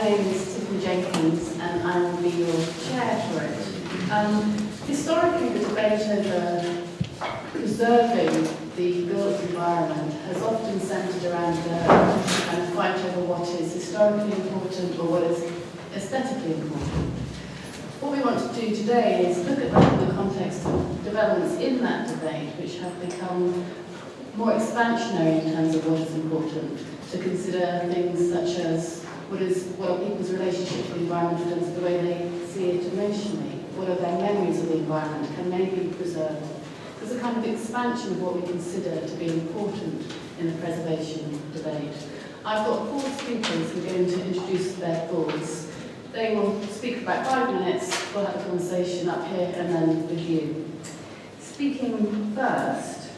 name is Tiffany Jenkins and I will be your chair for it. Historically, the debate over preserving the built environment has often centred around the kind of fight over what is historically important or what is aesthetically important. What we want to do today is look at that in the context of developments in that debate which have become more expansionary in terms of what is important, to consider things such as what are people's relationship to the environment in terms of the way they see it emotionally, what are their memories of the environment, can they be preserved? There's a kind of expansion of what we consider to be important in the preservation debate. I've got 4 speakers who are going to introduce their thoughts. They will speak for about 5 minutes, we'll have a conversation up here and then with you. Speaking first,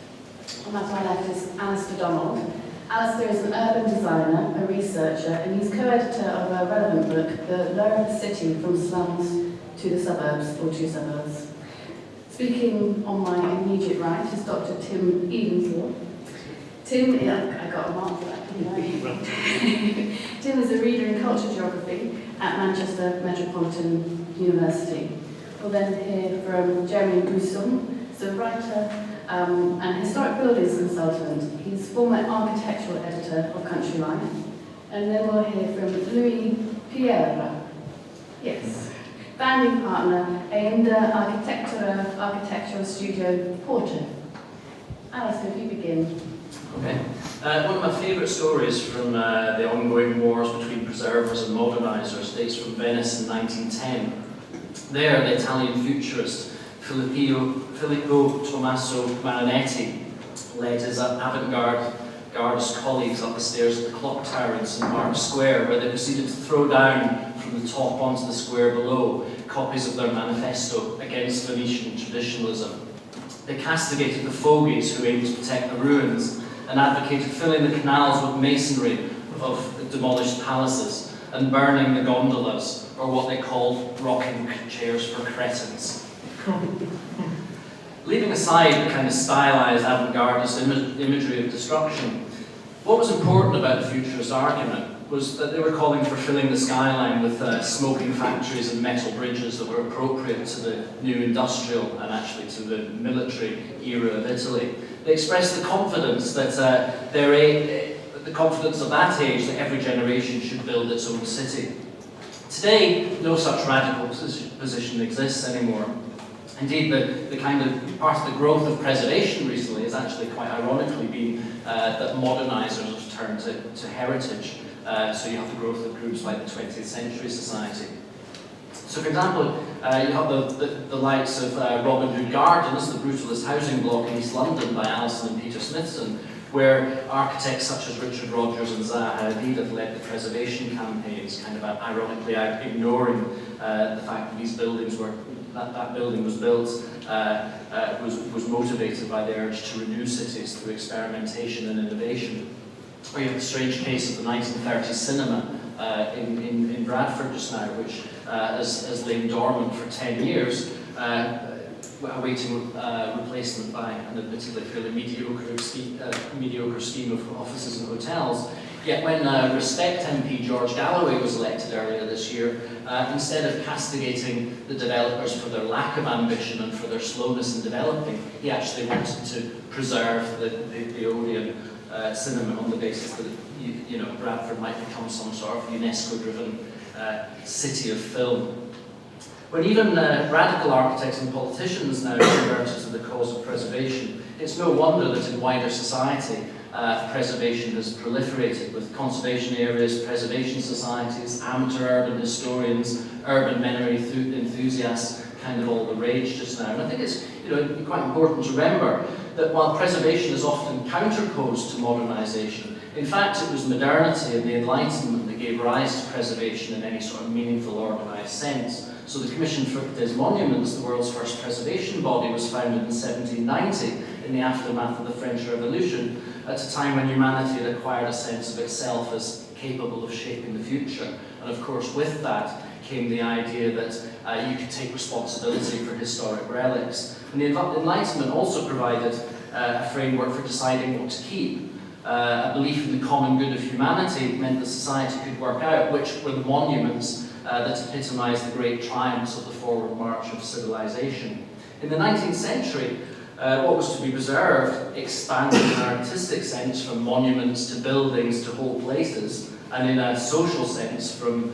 on that my left is Alastair Donald. Alastair is an urban designer, a researcher, and he's co-editor of a relevant book, The Lure of the City from Slums to the Suburbs, or to Suburbs. Speaking on my immediate right is Dr. Tim Edensor. Tim, I got a mark for that, didn't I? Tim is a reader in culture geography at Manchester Metropolitan University. We'll then hear from Jeremy Musson, who's a writer and historic buildings consultant. He's former architectural editor of Country Life. And then we'll hear from T Pereira. Yes. Founding partner, ainda, arquitectura, architectural studio, Porto. Alastair, if you begin. Okay. One of my favourite stories from the ongoing wars between preservers and modernisers dates from Venice in 1910. There, the Italian futurist Filippo Tommaso Marinetti led his avant-gardist colleagues up the stairs of the clock tower in St Mark's Square, where they proceeded to throw down from the top onto the square below copies of their manifesto against Venetian traditionalism. They castigated the fogies who aimed to protect the ruins and advocated filling the canals with masonry of demolished palaces and burning the gondolas, or what they called rocking chairs for cretins. Leaving aside the kind of stylized avant-gardist imagery of destruction, what was important about the futurist argument was that they were calling for filling the skyline with smoking factories and metal bridges that were appropriate to the new industrial and actually to the military era of Italy. They expressed the confidence that the confidence of that age that every generation should build its own city. Today, no such radical position exists anymore. Indeed, the kind of part of the growth of preservation recently has actually quite ironically been that modernisers have turned to heritage. So you have the growth of groups like the 20th Century Society. So, for example, you have the likes of Robin Hood Gardens, the brutalist housing block in East London by Alison and Peter Smithson, where architects such as Richard Rogers and Zaha Hadid have led the preservation campaigns, kind of ironically ignoring the fact that these buildings were that building was built was motivated by the urge to renew cities through experimentation and innovation. Or you have the strange case of the 1930s cinema in Bradford just now, which has lain dormant for 10 years, awaiting replacement by an admittedly fairly mediocre scheme of offices and hotels. Yet when Respect MP George Galloway was elected earlier this year, instead of castigating the developers for their lack of ambition and for their slowness in developing, he actually wanted to preserve the Odeon cinema on the basis that Bradford might become some sort of UNESCO-driven city of film. When even radical architects and politicians now converted to the cause of preservation, it's no wonder that in wider society preservation has proliferated, with conservation areas, preservation societies, amateur urban historians, urban memory enthusiasts, kind of all the rage just now. And I think it's quite important to remember that while preservation is often counterposed to modernisation, in fact it was modernity and the Enlightenment that gave rise to preservation in any sort of meaningful organised sense. So the Commission for des Monuments, the world's first preservation body, was founded in 1790 in the aftermath of the French Revolution, at a time when humanity had acquired a sense of itself as capable of shaping the future. And of course with that came the idea that you could take responsibility for historic relics. And the Enlightenment also provided a framework for deciding what to keep. a belief in the common good of humanity meant that society could work out which were the monuments that epitomised the great triumphs of the forward march of civilization. In the 19th century, what was to be preserved expanded in an artistic sense from monuments to buildings to whole places, and in a social sense from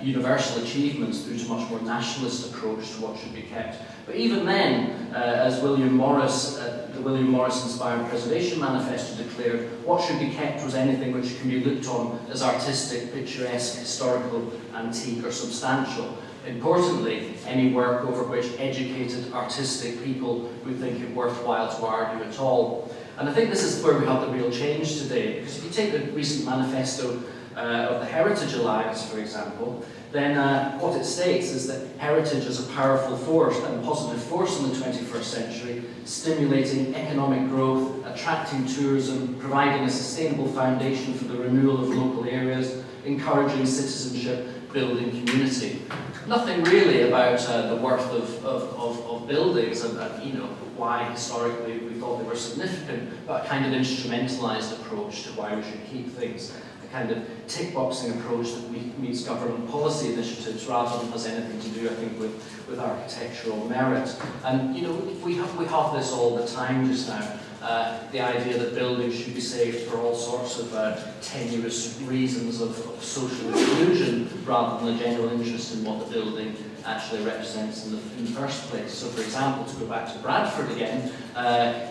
universal achievements through to a much more nationalist approach to what should be kept. But even then, as William Morris, the William Morris-inspired Preservation Manifesto declared, what should be kept was anything which can be looked on as artistic, picturesque, historical, antique, or substantial. Importantly, any work over which educated, artistic people would think it worthwhile to argue at all. And I think this is where we have the real change today, because if you take the recent manifesto of the Heritage Alliance, for example, then what it states is that heritage is a powerful force and positive force in the 21st century, stimulating economic growth, attracting tourism, providing a sustainable foundation for the renewal of local areas, encouraging citizenship, building community. Nothing really about the worth of buildings and why historically we thought they were significant, but a kind of instrumentalized approach to why we should keep things. A kind of tick-boxing approach that meets government policy initiatives rather than has anything to do, I think, with architectural merit. And we have this all the time just now. The idea that buildings should be saved for all sorts of tenuous reasons of social exclusion rather than a general interest in what the building actually represents in the first place. So for example, to go back to Bradford again,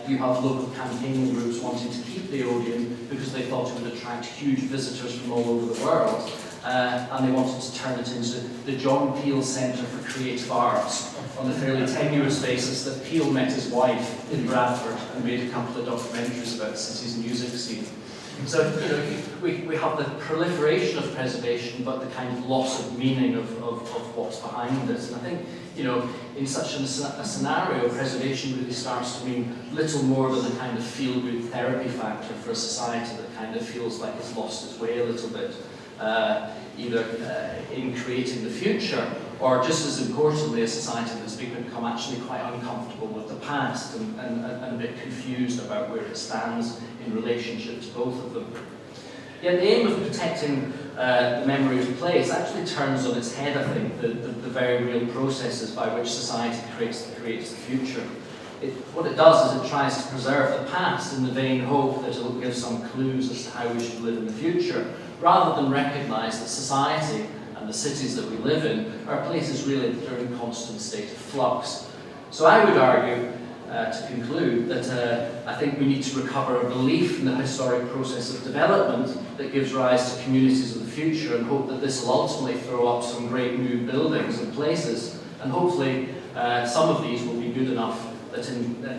you have local campaigning groups wanting to keep the Odeon because they thought it would attract huge visitors from all over the world. And they wanted to turn it into the John Peel Centre for Creative Arts on the fairly tenuous basis that Peel met his wife in Bradford and made a couple of documentaries about the city's music scene. So, we have the proliferation of preservation, but the kind of loss of meaning of what's behind it. And I think, in such a scenario, preservation really starts to mean little more than a kind of feel-good therapy factor for a society that kind of feels like it's lost its way a little bit. Either in creating the future, or just as importantly, a society that's become actually quite uncomfortable with the past and a bit confused about where it stands in relationship to both of them. Yet the aim of protecting the memory of place actually turns on its head, I think, the very real processes by which society creates the future. What it does is it tries to preserve the past in the vain hope that it will give some clues as to how we should live in the future, rather than recognise that society and the cities that we live in are places really that are in constant state of flux. So I would argue, to conclude, that I think we need to recover a belief in the historic process of development that gives rise to communities of the future, and hope that this will ultimately throw up some great new buildings and places, and hopefully some of these will be good enough that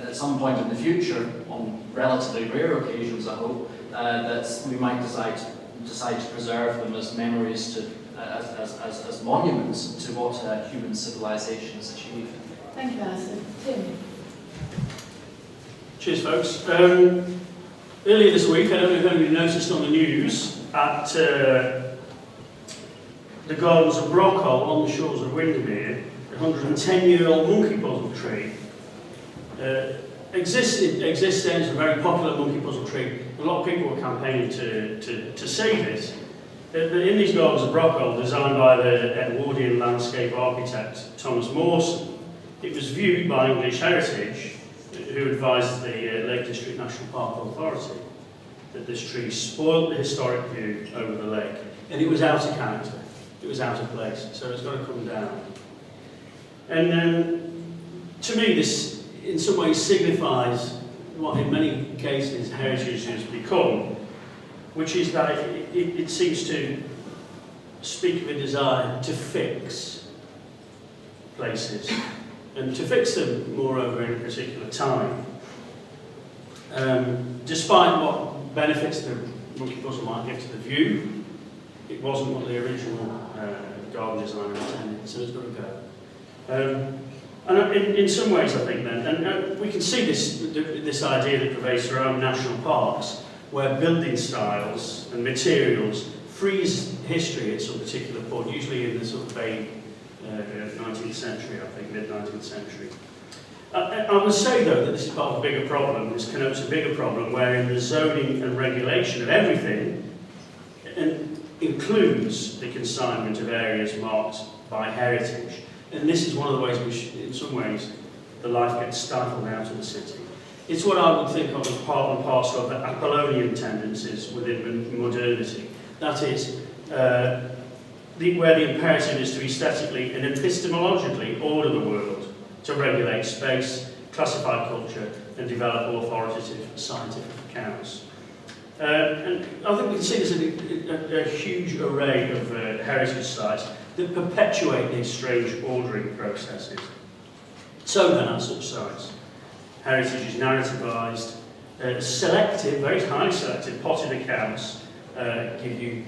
at some point in the future, on relatively rare occasions I hope, that we might decide to preserve them as memories, as monuments to what human civilization has achieved. Thank you, Alastair. Tim? Cheers, folks. Earlier this week, I don't know if anybody noticed on the news, at the gardens of Brockhall on the shores of Windermere, a 110-year-old monkey puzzle tree exists then as a very popular monkey puzzle tree. A lot of people were campaigning to save it. But in these gardens of Brockhall, designed by the Edwardian landscape architect Thomas Mawson, it was viewed by English Heritage, who advised the Lake District National Park Authority, that this tree spoiled the historic view over the lake. And it was out of character. It was out of place. So it's got to come down. And to me, this in some ways signifies what in many cases heritage has become, which is that it seems to speak of a desire to fix places, and to fix them, moreover, in a particular time. Despite what benefits the monkey puzzle might give to the view, it wasn't what the original garden designer intended, so it's got to go. And in some ways, I think then, and we can see this idea that pervades around national parks, where building styles and materials freeze history at some particular point, usually in the sort of vague 19th century, I think, mid-19th century. I would say, though, that this is part of a bigger problem. This connotes a bigger problem wherein the zoning and regulation of everything includes the consignment of areas marked by heritage. And this is one of the ways which, in some ways, the life gets stifled out of the city. It's what I would think of as part and parcel of the Apollonian tendencies within modernity. That is, where the imperative is to aesthetically and epistemologically order the world, to regulate space, classify culture, and develop authoritative scientific accounts. And I think we can see there's a huge array of heritage sites that perpetuate these strange ordering processes. So then at such sites, heritage is narrativized, selective, very highly selective, potted accounts give you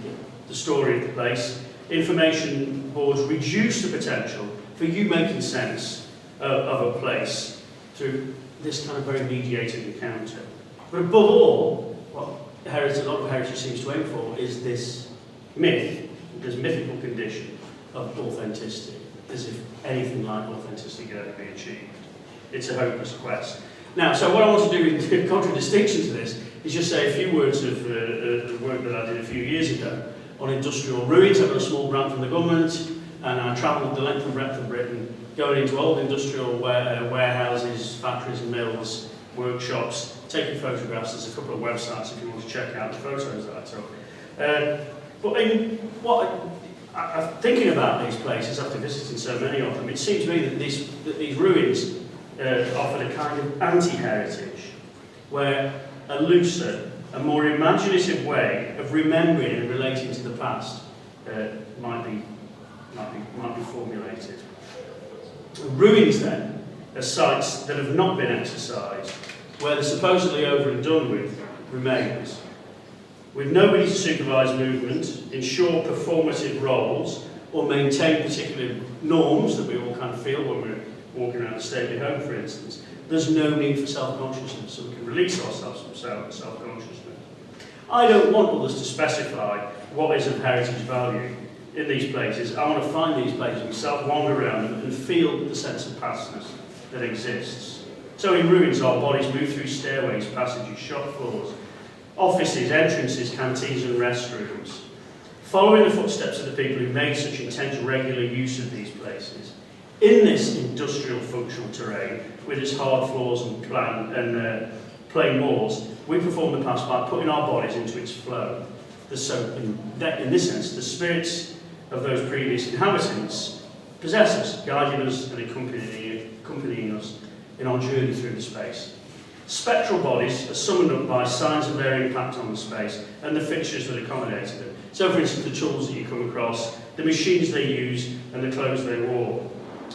the story of the place. Information boards reduce the potential for you making sense of a place through this kind of very mediated encounter. But above all, what a lot of heritage seems to aim for is this myth, this mythical condition of authenticity, as if anything like authenticity could ever be achieved. It's a hopeless quest. Now, so what I want to do in contradistinction to this is just say a few words of the work that I did a few years ago on industrial ruins. I got a small grant from the government, and I travelled the length and breadth of Britain, going into old industrial warehouses, factories and mills, workshops, taking photographs. There's a couple of websites if you want to check out the photos that I took. But I'm thinking about these places after visiting so many of them, it seems to me that these ruins offered a kind of anti-heritage, where a looser, a more imaginative way of remembering and relating to the past might be formulated. Ruins, then, are sites that have not been exercised, where the supposedly over and done with remains, with nobody to supervise movement, ensure performative roles, or maintain particular norms that we all kind of feel when we're walking around a stately home, for instance. There's no need for self-consciousness, so we can release ourselves from self-consciousness. I don't want others to specify what is of heritage value in these places. I want to find these places myself, wander around them, and feel the sense of pastness that exists. So in ruins, our bodies move through stairways, passages, shop floors, offices, entrances, canteens and restrooms, following the footsteps of the people who made such intense regular use of these places. In this industrial functional terrain, with its hard floors and plain walls, we perform the past by putting our bodies into its flow. So in this sense, the spirits of those previous inhabitants possess us, guiding us and accompanying us in our journey through the space. Spectral bodies are summoned up by signs of their impact on the space and the fixtures that accommodated them. So, for instance, the tools that you come across, the machines they use, and the clothes they wore.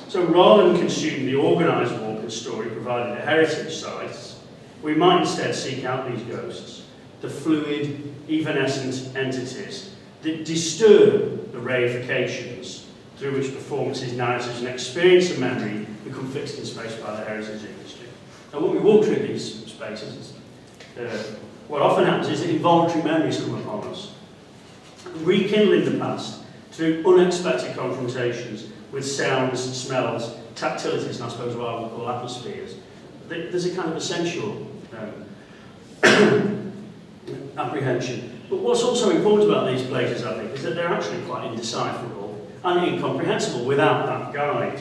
So, rather than consume the organised walk and story provided at heritage sites, we might instead seek out these ghosts, the fluid, evanescent entities that disturb the reifications through which performances, narratives, and experience of memory become fixed in space by the heritage industry. And when we walk through these spaces, what often happens is that involuntary memories come upon us, rekindling the past through unexpected confrontations with sounds, smells, tactilities, and I suppose what I would call atmospheres. There's a kind of a sensual apprehension. But what's also important about these places, I think, is that they're actually quite indecipherable and incomprehensible without that guide.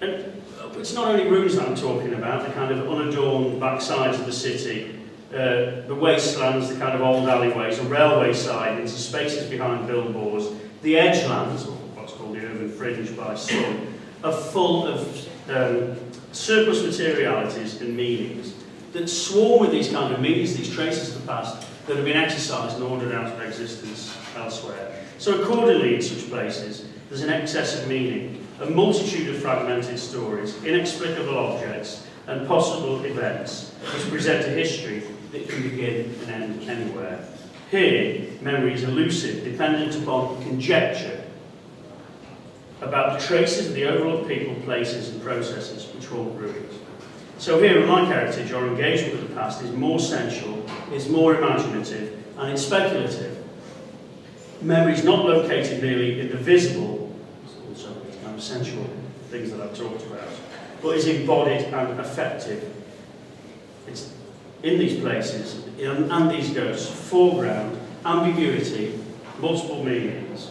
And it's not only ruins that I'm talking about, the kind of unadorned backsides of the city, the wastelands, the kind of old alleyways, the railway sidings, the spaces behind billboards, the edgelands, or what's called the urban fringe by some, are full of surplus materialities and meanings that swarm with these kind of meanings, these traces of the past that have been exercised and ordered out of existence elsewhere. So accordingly, in such places, there's an excess of meaning, a multitude of fragmented stories, inexplicable objects, and possible events which present a history that can begin and end anywhere. Here, memory is elusive, dependent upon conjecture about the traces of the overlooked people, places, and processes which haunt ruins. So here, unlike heritage, our engagement with the past is more sensual, it's more imaginative, and it's speculative. Memory is not located merely in the visible, it's also these kind of sensual things that I've talked about. but is embodied and effective. It's in these places, and these ghosts, foreground, ambiguity, multiple meanings.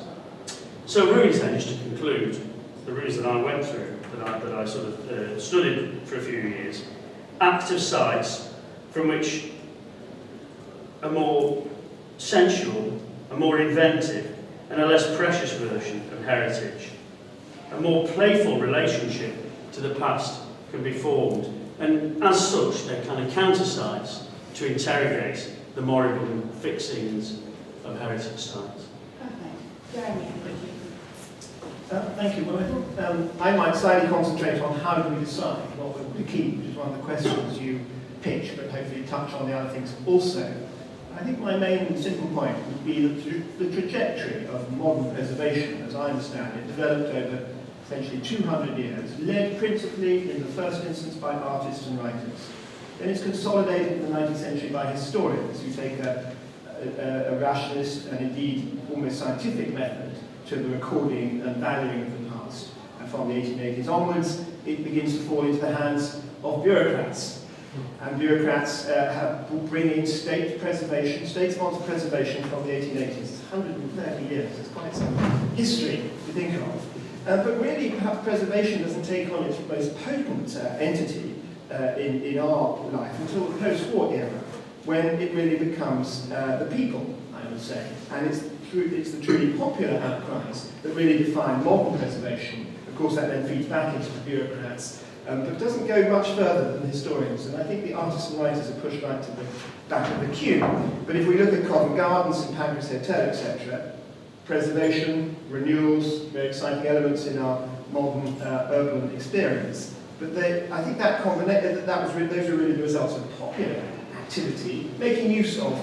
So ruins then, just to conclude, the ruins that I went through, that I sort of studied for a few years, active sites from which a more sensual, a more inventive, and a less precious version of heritage, a more playful relationship to the past can be formed, and as such they're kind of counter sites to interrogate the moribund fixings of heritage sites. Perfect. Jeremy, Thank you. Well, I think I might slightly concentrate on how do we decide what would be key, which is one of the questions you pitch, but hopefully touch on the other things also. I think my main simple point would be that the trajectory of modern preservation, as I understand it, developed over essentially 200 years, led principally in the first instance by artists and writers. Then it's consolidated in the 19th century by historians who take a rationalist and indeed almost scientific method to the recording and valuing of the past. And from the 1880s onwards, it begins to fall into the hands of bureaucrats. And bureaucrats bring in state preservation, state-sponsored preservation from the 1880s. It's 130 years, it's quite some history to think of. But really, perhaps preservation doesn't take on its most potent entity in our life until the post-war era, when it really becomes the people, I would say. And it's the truly popular outcries that really define modern preservation. Of course, that then feeds back into the bureaucrats, but doesn't go much further than the historians. And I think the artists and writers are pushed right to the back of the queue. But if we look at Covent Garden, St Pancras Hotel, etc., preservation, renewals, very exciting elements in our modern urban experience. But I think that those are really the results of popular activity, making use of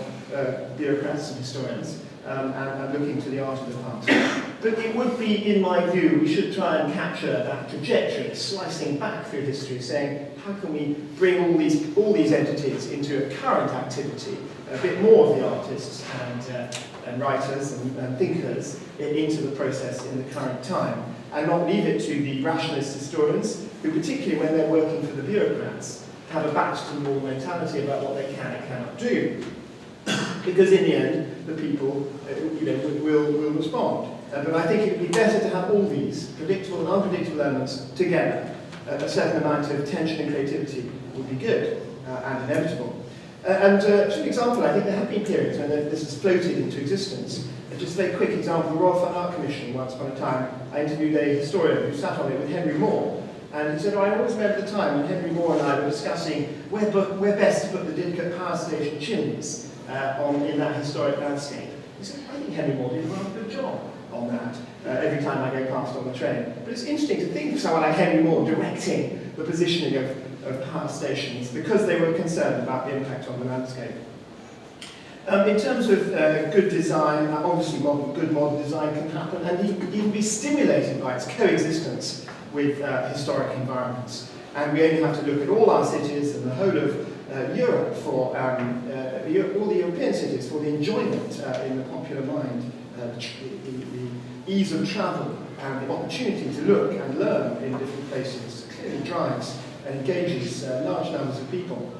bureaucrats and historians, and looking to the art of the past. But it would be, in my view, we should try and capture that trajectory, slicing back through history, saying, how can we bring all these entities into a current activity, a bit more of the artists and writers and thinkers into the process in the current time, and not leave it to the rationalist historians, who particularly when they're working for the bureaucrats, have a back-to-the-wall mentality about what they can and cannot do. Because in the end, the people will respond. But I think it would be better to have all these predictable and unpredictable elements together. A certain amount of tension and creativity would be good and inevitable. To an example, I think there have been periods when this has floated into existence. Just a very quick example, the Roth Art Commission, once upon a time, I interviewed a historian who sat on it with Henry Moore. And he said, I always remember the time when Henry Moore and I were discussing where best to put the Didcot power station chimneys in that historic landscape. He said, I think Henry Moore did a rather good job on that every time I go past on the train. But it's interesting to think of someone like Henry Moore directing the positioning of power stations because they were concerned about the impact on the landscape. In terms of good design, obviously good modern design can happen and even be stimulated by its coexistence with historic environments. And we only have to look at all our cities and the whole of Europe for all the European cities for the enjoyment in the popular mind, the ease of travel and the opportunity to look and learn in different places clearly drives and engages large numbers of people.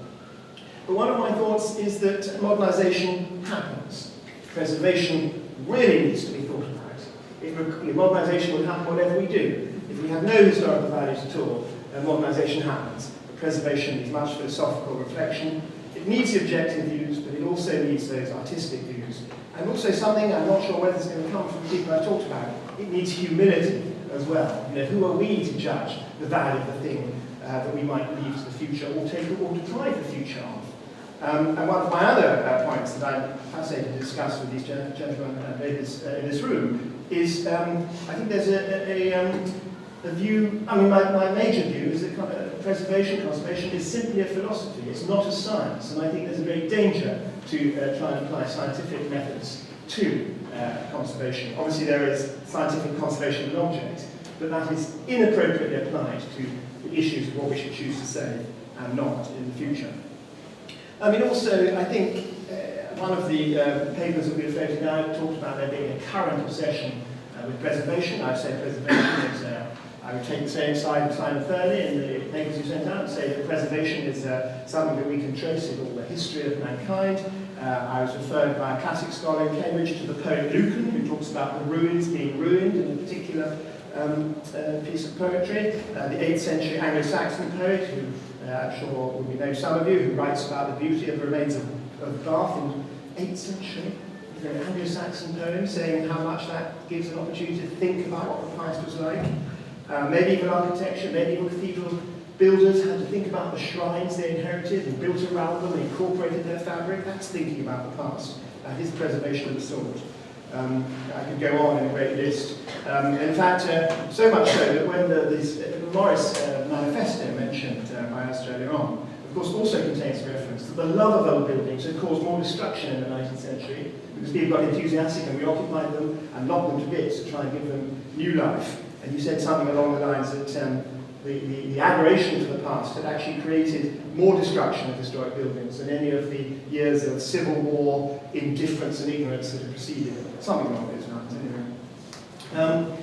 But one of my thoughts is that modernisation happens. Preservation really needs to be thought about. Modernisation will happen whatever we do. If we have no historical values at all, modernisation happens. But preservation needs much philosophical reflection. It needs the objective views, but it also needs those artistic views. And also something, I'm not sure whether it's going to come from the people I've talked about, it needs humility as well. Who are we to judge the value of the thing that we might leave to the future or to drive the future of? And one of my other points that I'm fascinated to discuss with these gentlemen and ladies in this room is I think there's a view, my major view is that preservation, conservation is simply a philosophy, it's not a science, and I think there's a great danger to try and apply scientific methods to conservation. Obviously there is scientific conservation of an object, but that is inappropriately applied to the issues of what we should choose to save and not in the future. Also, I think one of the papers that we have floated now talked about there being a current obsession with preservation. I'd say preservation is I would take the same side of Simon Thurley in the papers you sent out and say that preservation is something that we can trace in all the history of mankind. I was referred by a classic scholar in Cambridge to the poet Lucan, who talks about the ruins being ruined in a particular piece of poetry. The 8th century Anglo-Saxon poet, who I'm sure will know some of you, who writes about the beauty of the remains of Bath in 8th century. An Anglo-Saxon poem saying how much that gives an opportunity to think about what the past was like. Medieval architecture, medieval cathedral builders had to think about the shrines they inherited and built around them and incorporated their fabric. That's thinking about the past. That is preservation of the sort. I could go on in a great list. In fact, so much so that when the Morris manifesto mentioned by Alastair earlier on, of course, also contains a reference to the love of old buildings had caused more destruction in the 19th century because people got enthusiastic and reoccupied them and knocked them to bits to try and give them new life. And you said something along the lines that the aberration to the past had actually created more destruction of historic buildings than any of the years of civil war, indifference and ignorance that had preceded it. Something along those lines, anyway.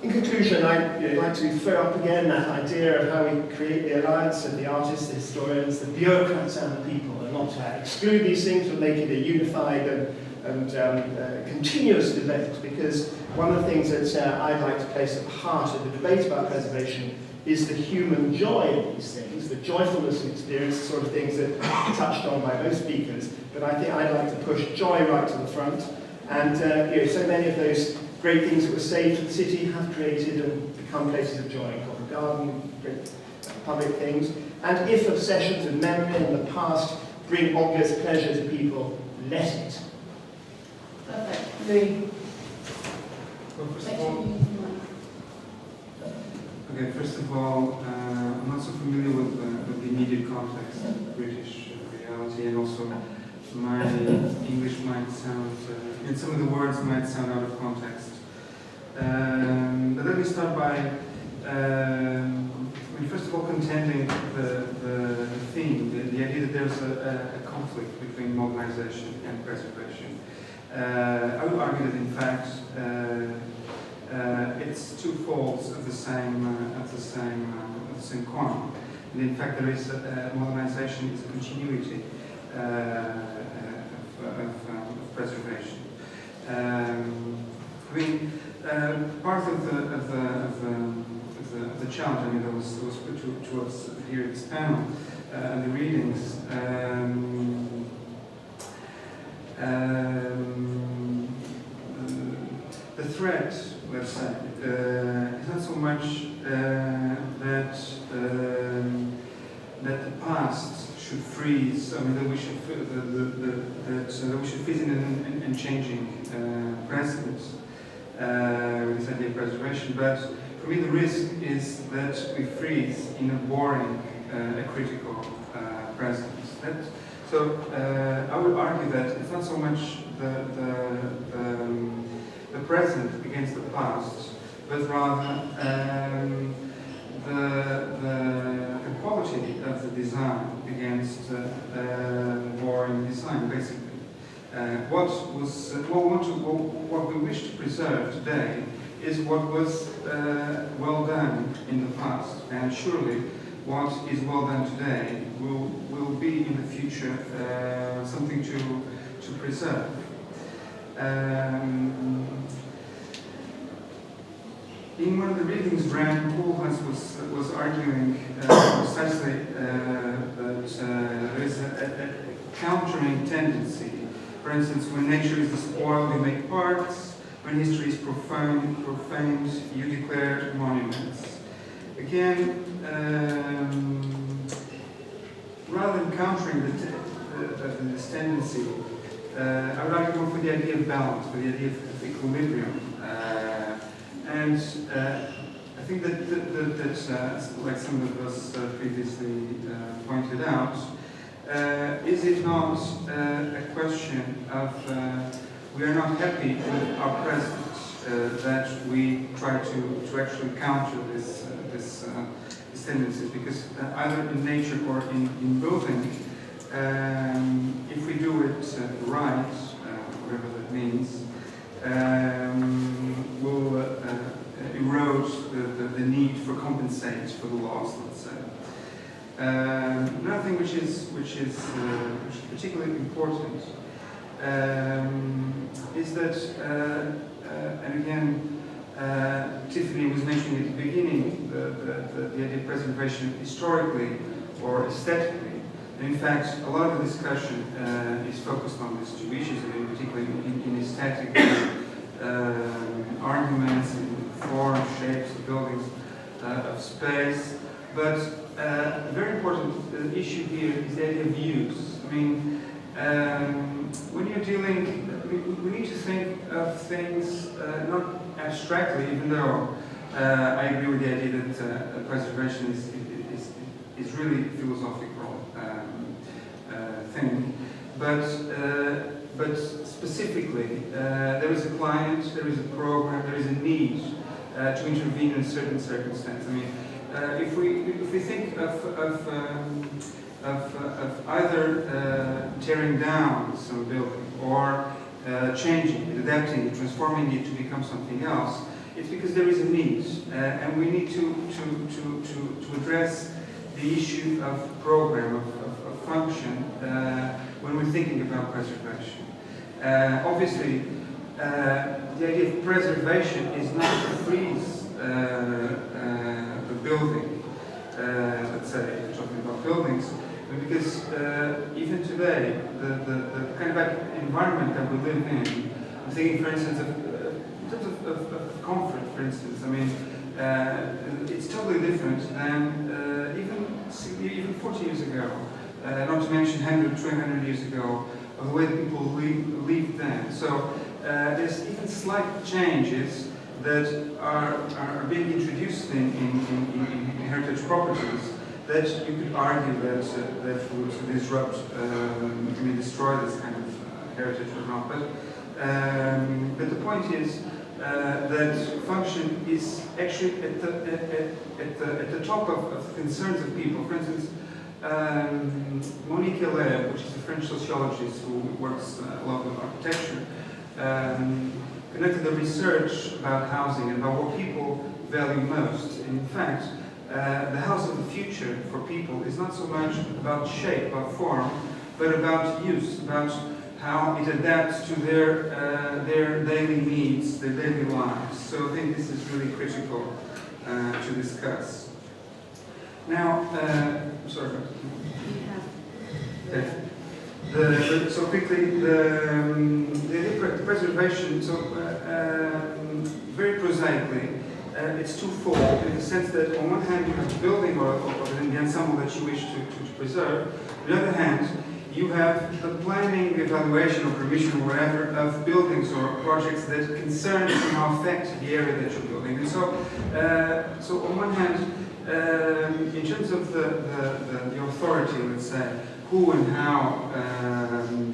In conclusion, I'd like to throw up again that idea of how we create the alliance of the artists, the historians, the bureaucrats and the people, and not exclude these things but make it a unified and continuous debate, because one of the things that I'd like to place at the heart of the debate about preservation is the human joy of these things, the joyfulness of experience, the sort of things that are touched on by most speakers. But I think I'd like to push joy right to the front. And so many of those great things that were saved for the city have created and become places of joy. Covent Garden, great public things. And if obsessions and memory in the past bring obvious pleasure to people, let it. Perfect. Louis. Well, first of all, I'm not so familiar with the immediate context of British reality, and also my English might sound, and some of the words might sound out of context. But let me start by, first of all, contending the theme, the idea that there's a conflict between modernization and preservation. I would argue that, in fact, it's two folds of the same coin. And in fact, there is modernization is a continuity of preservation. Part of the challenge, that was put towards here at this panel and the readings. The threat, let's say, is not so much that the past should freeze. That we should that we should freeze in an changing present. This idea of preservation, but for me the risk is that we freeze in a boring, a critical present. So I would argue that it's not so much the present against the past, but rather the quality of the design against boring design, basically. What we wish to preserve today is what was well done in the past, and surely what is well done today will be in the future something to preserve. In one of the readings, Rand Koolhaas was arguing precisely that there is a countering tendency. For instance, when nature is despoiled, you make parks. When history is profaned, you declare monuments. Again, rather than countering this tendency, I would argue more for the idea of balance, for the idea of equilibrium. And I think that like some of us previously pointed out, is it not a question of we are not happy with our present, that we try to actually counter this tendencies, because either in nature or in building, if we do it right, whatever that means, will erode the compensate for the loss, let's say. Another thing which is particularly important is that, and again, Tiffany was mentioning at the beginning the idea of preservation historically or aesthetically. And in fact, a lot of the discussion is focused on these two issues, and in particular in aesthetic arguments, in form, shapes of buildings, of space. But a very important issue here is the idea of use. I mean, when you're dealing, we need to think of things not abstractly, even though I agree with the idea that preservation is really a philosophical thing. But specifically, there is a client, there is a program, there is a need to intervene in a certain circumstance. I mean, if we think of either tearing down some building or changing it, adapting it, transforming it to become something else, it's because there is a need, and we need to address the issue of program, of function, when we're thinking about preservation. Obviously, the idea of preservation is not to freeze the building, let's say, if we're talking about buildings, because even today, the kind of environment that we live in, I'm thinking, for instance, in terms of comfort, for instance, I mean, it's totally different than even 40 years ago, not to mention 100, 200 years ago, of the way that people lived then. So there's even slight changes that are being introduced in heritage properties that you could argue that would disrupt, destroy this kind of heritage or not. But the point is that function is actually at the top of concerns of people. For instance, Monique Hilaire, which is a French sociologist who works a lot with architecture, conducted a research about housing and about what people value most. In fact, the house of the future for people is not so much about shape, about form, but about use, about how it adapts to their daily needs, their daily lives. So I think this is really critical to discuss. Now, sorry. Okay. So quickly, the preservation. So very prosaically, it's twofold in the sense that on one hand you have the building or the ensemble that you wish to preserve. On the other hand, you have the planning, the evaluation or permission or whatever of buildings or projects that concern somehow affect the area that you're building. And so, on one hand, in terms of the authority, let's say, who and how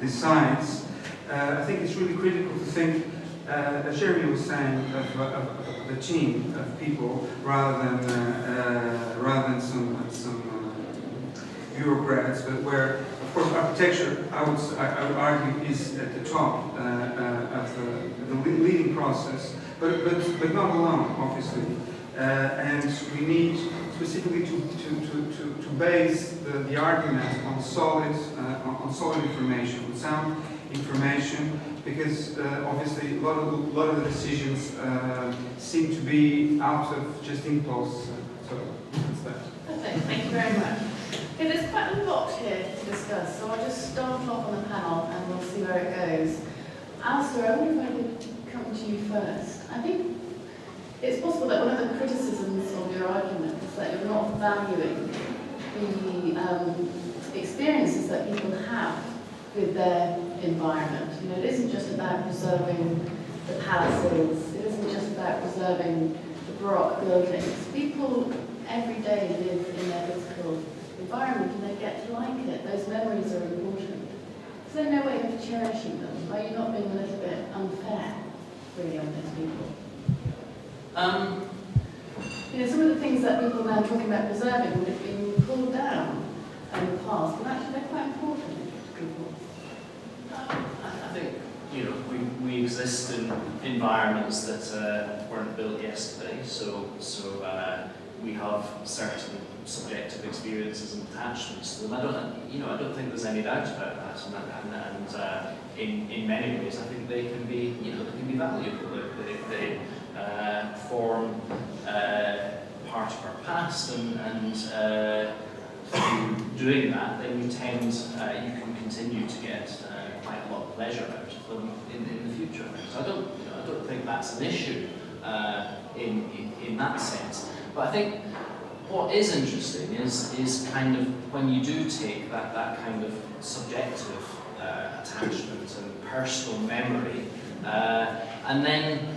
decides, I think it's really critical to think, as Jeremy was saying, of a team of people rather than some bureaucrats, but where, of course, architecture, I would argue, is at the top of the leading process, but not alone, obviously. And we need specifically to base the argument on solid information, on sound information, because obviously a lot of the decisions seem to be out of just impulse. So that's that. Okay, thank you very much. Okay, there's quite a lot here to discuss, so I'll just start off on the panel and we'll see where it goes. Alastair, I wonder if I could come to you first. I think it's possible that one of the criticisms of your argument is that you're not valuing the experiences that people have with their environment. You know, it isn't just about preserving the palaces, it isn't just about preserving the Baroque buildings. People every day live in their physical environment and they get to like it. Those memories are important. Is there no way of cherishing them? Are you not being a little bit unfair, really, on those people? You know, some of the things that people are now talking about preserving would have been pulled down in the past, but actually they're quite important to people. I think, you know, we exist in environments that weren't built yesterday, so we have certain subjective experiences and attachments to them. I don't think there's any doubt about that. And in many ways, I think they can be, they can be valuable. They form part of our past, and through doing that, then you can continue to get quite a lot of pleasure out of them in the future. So I don't think that's an issue in that sense. But I think what is interesting is kind of when you do take that kind of subjective attachment and personal memory, and then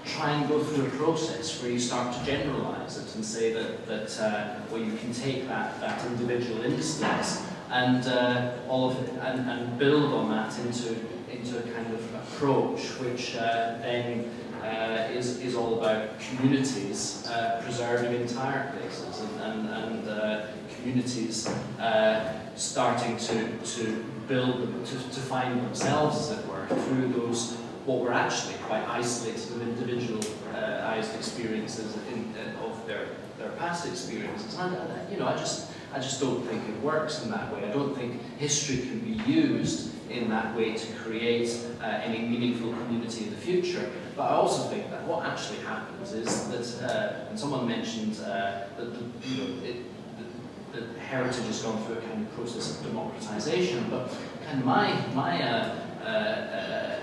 try and go through a process where you start to generalize it and say that well, you can take that individual instance and all of it and build on that into a kind of approach which then is all about communities preserving entire places and communities starting to build them, to find themselves, as it were, through those what were actually quite isolated and individualized experiences of their past experiences. And I just don't think it works in that way. I don't think history can be used in that way to create any meaningful community in the future. But I also think that what actually happens is that, and someone mentioned that heritage has gone through a kind of process of democratization, but kind of my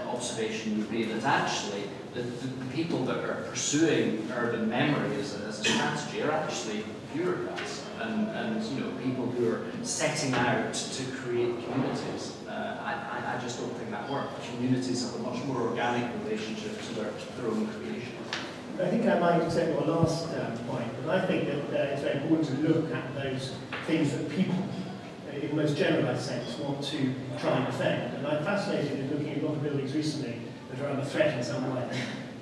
observation would be that actually the people that are pursuing urban memory as a strategy are actually bureaucrats and people who are setting out to create communities. I just don't think that works. Communities have a much more organic relationship to their own creation. I think I might accept your last point, but I think that it's very important to look at those things that people, in the most generalised sense, want to try and defend. And I'm fascinated in looking at a lot of buildings recently that are under threat in some way.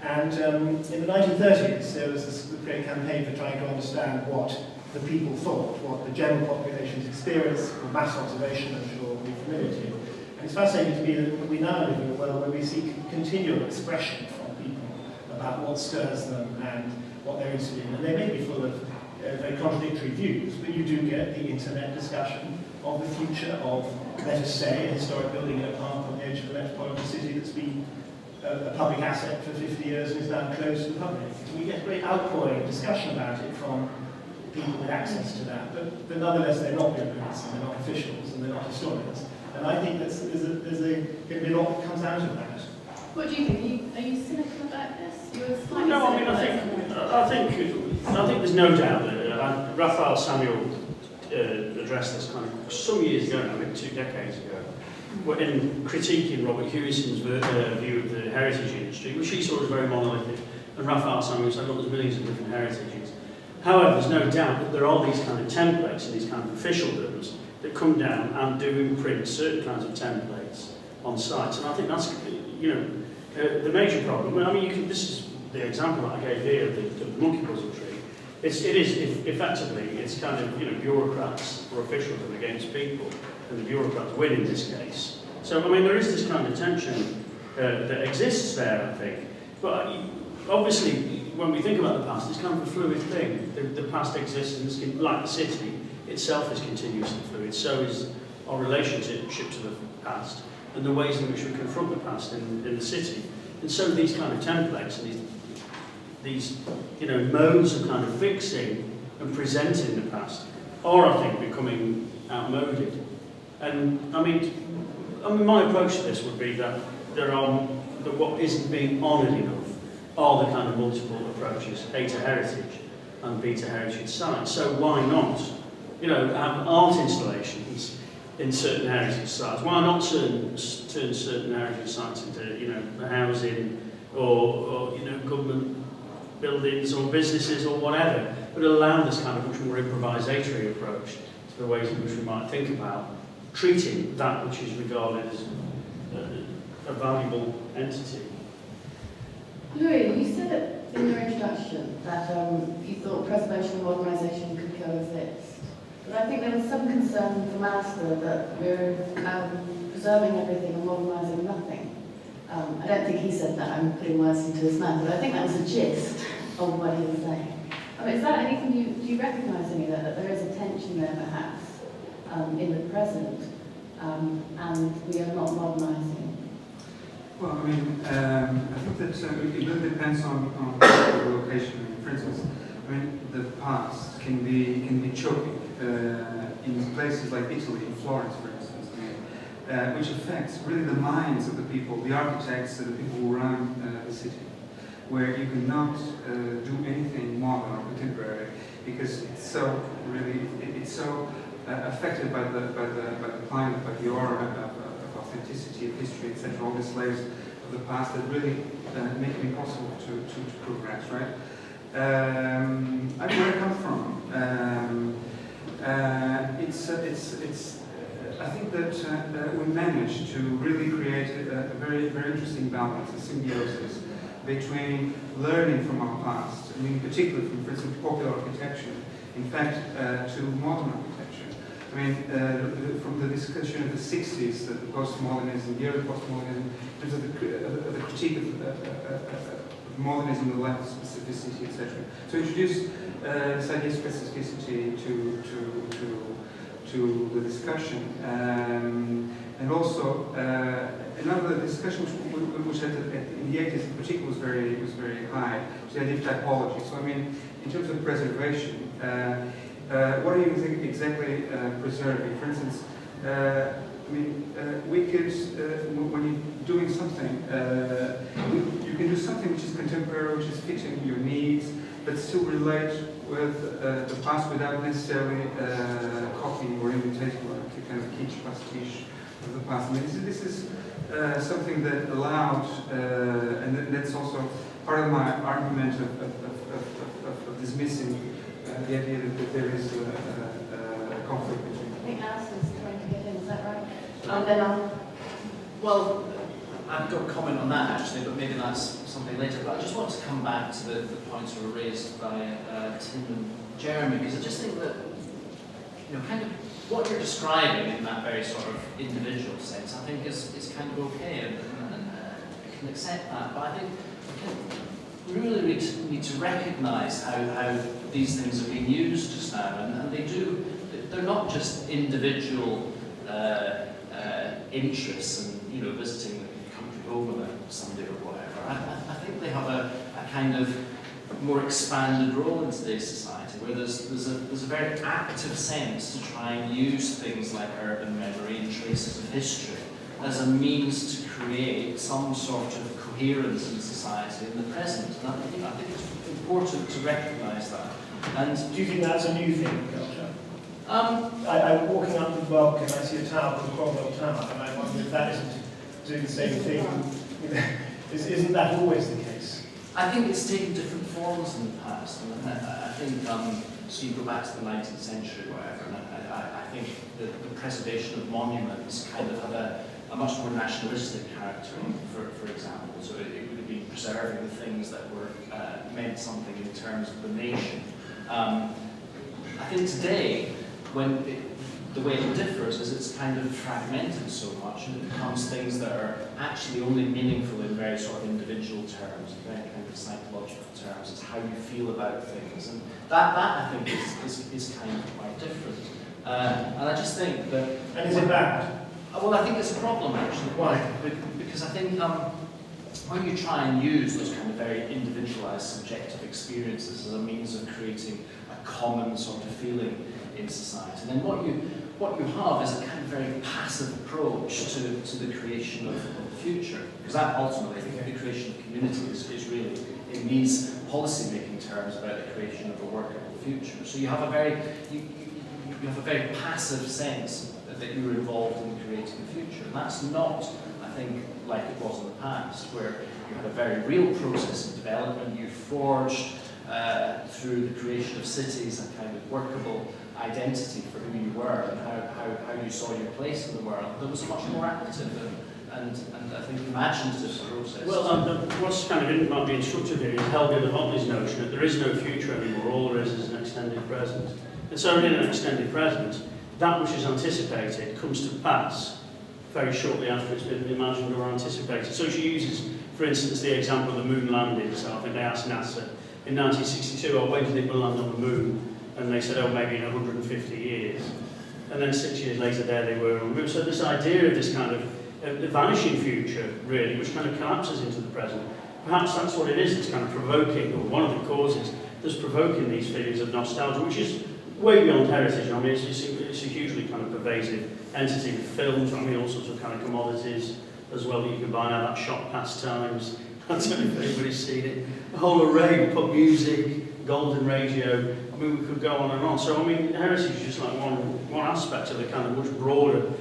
And in the 1930s, there was this great campaign for trying to understand what the people thought, what the general population's experience, or mass observation, I'm sure we're familiar to. And it's fascinating to me that we now live in a world where we see continual expression from people about what stirs them and what they're interested in. And they may be full of very contradictory views, but you do get the internet discussion of the future of, let us say, a historic building in a park on the edge of the metropolitan city that's been a public asset for 50 years and is now closed to the public. And we get a great outpouring discussion about it from people with access to that, but nonetheless they're not urbanists and they're not officials and they're not historians. And I think there's a lot that comes out of that. What do you think? Are you cynical about this? You're slightly No, I mean, I think there's no doubt that Raphael Samuel addressed this kind of some years ago, I think 2 decades ago, in critiquing Robert Hewison's view of the heritage industry, which he saw as very monolithic, and Raphael Samuel said, look, there's millions of different heritages. However, there's no doubt that there are these kind of templates and these kind of officialdoms that come down and do imprint certain kinds of templates on sites, and I think that's, the major problem. I mean, this is the example that I gave here of the monkey puzzle tree. It is effectively, it's kind of, bureaucrats or officialdom against people, and the bureaucrats win in this case. So, I mean, there is this kind of tension that exists there, I think. But obviously, when we think about the past, it's kind of a fluid thing. The past exists, and like the city itself is continuously fluid. So is our relationship to the past, and the ways in which we confront the past in the city. And so these kind of templates and these modes of kind of fixing and presenting the past are, I think, becoming outmoded. And I mean, my approach to this would be that that what isn't being honoured enough are the kind of multiple approaches, A to heritage and B to heritage sites. So why not, have art installations in certain heritage sites? Why not turn certain heritage sites into, housing or government buildings or businesses or whatever, but allow this kind of much more improvisatory approach to the ways in which we might think about treating that which is regarded as a valuable entity. Louis, you said in your introduction that you thought preservation and modernisation could coexist. But I think there was some concern from Alastair that we're preserving everything and modernising nothing. I don't think he said that, I'm putting words into his mouth, but I think that was the gist of what he was saying. Is that anything do you recognise any of that there is a tension there perhaps in the present, and we are not modernising? Well, I mean, I think that it really depends on the location. For instance, I mean, the past can be choking in places like Italy, in Florence, for instance, I mean, which affects really the minds of the people, the architects, the people who run the city, where you cannot do anything modern or contemporary because it's so really it's so affected by the climate, by the aura of authenticity, of history, etc. All these layers of the past that really make it impossible to progress, right? I mean, where I come from, I think that we managed to really create a very, very interesting balance, a symbiosis between learning from our past, I mean, particularly from, for instance, popular architecture, in fact, to modern architecture. I mean, from the discussion of the 60s, the postmodernism, the early postmodernism, in terms of the critique of modernism, the lack of specificity, etc. So introduce this idea of specificity to the discussion, and also another discussion which in the 80s in particular was very high, was the idea of typology. So I mean, in terms of preservation, what are you exactly preserving? For instance, I mean, we could, when you're doing something, you can do something which is contemporary, which is fitting your needs, but still relate with the past without necessarily copying or imitating or a kind of kitsch pastiche of the past. I mean, this is something that allowed, and that's also part of my argument of dismissing the idea that there is a conflict between. I think Alastair's trying to get in, is that right? And then Well, I've got a comment on that actually, but maybe that's something later. But I just want to come back to the points that were raised by Tim and Jeremy, because I just think that, you know, kind of what you're describing in that very sort of individual sense, I think is kind of okay, and I can accept that. But I think we really need to recognise how these things are being used just now, and they're not just individual interests and, you know, visiting the country home of a Sunday or whatever. I think they have a kind of more expanded role in today's society, where there's a very active sense to try and use things like urban memory and traces of history as a means to create some sort of coherence in society in the present. And I think it's important to recognise that. And do you think that's a new thing in culture? I'm walking up the block and I see a tower called Cromwell Tower, and I wonder if that isn't doing the same thing. You know, isn't that always the case? I think it's taken different forms in the past, and I think, so you go back to the 19th century or whatever, and I think the preservation of monuments kind of had a much more nationalistic character, for example. So it would have been preserving the things that were meant something in terms of the nation. I think today, the way it differs is it's kind of fragmented so much, and it becomes things that are actually only meaningful in very sort of individual terms, very kind of psychological terms. It's how you feel about things, and that I think is kind of quite different. And I just think that. And is it bad? Well, I think it's a problem actually. Why? Because I think when you try and use those kind of very individualised subjective experiences as a means of creating a common sort of feeling in society, then what you have is a kind of very passive approach to the creation of the future, because that ultimately, the creation of communities is really, in these policy-making terms, about the creation of a workable future. So you have a very passive sense that you're involved in creating the future, and that's not, I think, like it was in the past, where you had a very real process of development. You forged through the creation of cities a kind of workable identity for who you were and how you saw your place in the world. There was a much more active and I think imaginative process. Well, what's kind of might be instructive here is Helga de Hotley's notion that there is no future anymore, all there is an extended present. And so in an extended present, that which is anticipated comes to pass very shortly after it's been imagined or anticipated. So she uses, for instance, the example of the moon landing. So I think they asked NASA in 1962, oh, when did it land on the moon? And they said, oh, maybe in 150 years. And then 6 years later, there they were on the moon. So this idea of this kind of vanishing future, really, which kind of collapses into the present, perhaps that's what it is that's kind of provoking, or one of the causes that's provoking these feelings of nostalgia, which is way beyond heritage. I mean, it's a hugely kind of pervasive entity with films, I mean, all sorts of kind of commodities as well that you can buy now, that shop pastimes. I don't know if anybody's seen it. A whole array of pop music, golden radio. I mean, we could go on and on. So, I mean, heritage is just like one aspect of the kind of much broader,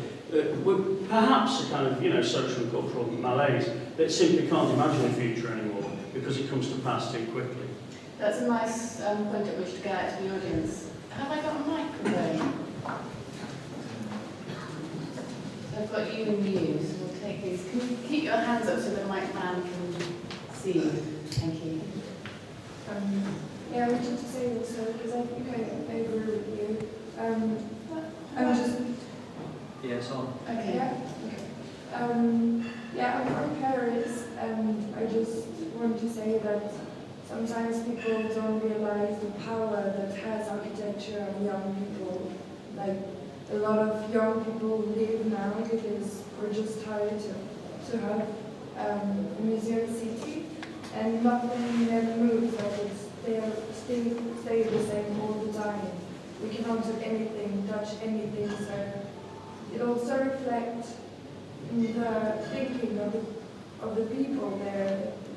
perhaps a kind of, you know, social and cultural malaise that simply can't imagine a future anymore because it comes to pass too quickly. That's a nice point at which to get out to the audience. Have I got a microphone? So I've got you and you, so we'll take these. Can you keep your hands up so the mic man can see you? Thank you. Yeah, I wanted to say also, because I think I agree with you. I'm just... Yes, on. Okay. Yeah? Okay. Yeah, I'm from Paris, and I just want to say that sometimes people don't realize the power that has architecture on young people. Like, a lot of young people leave now because we're just tired to have a museum city, and nothing never moves. Like, they stay the same all the time. We cannot do anything, touch anything, so it also reflects in the thinking of the people.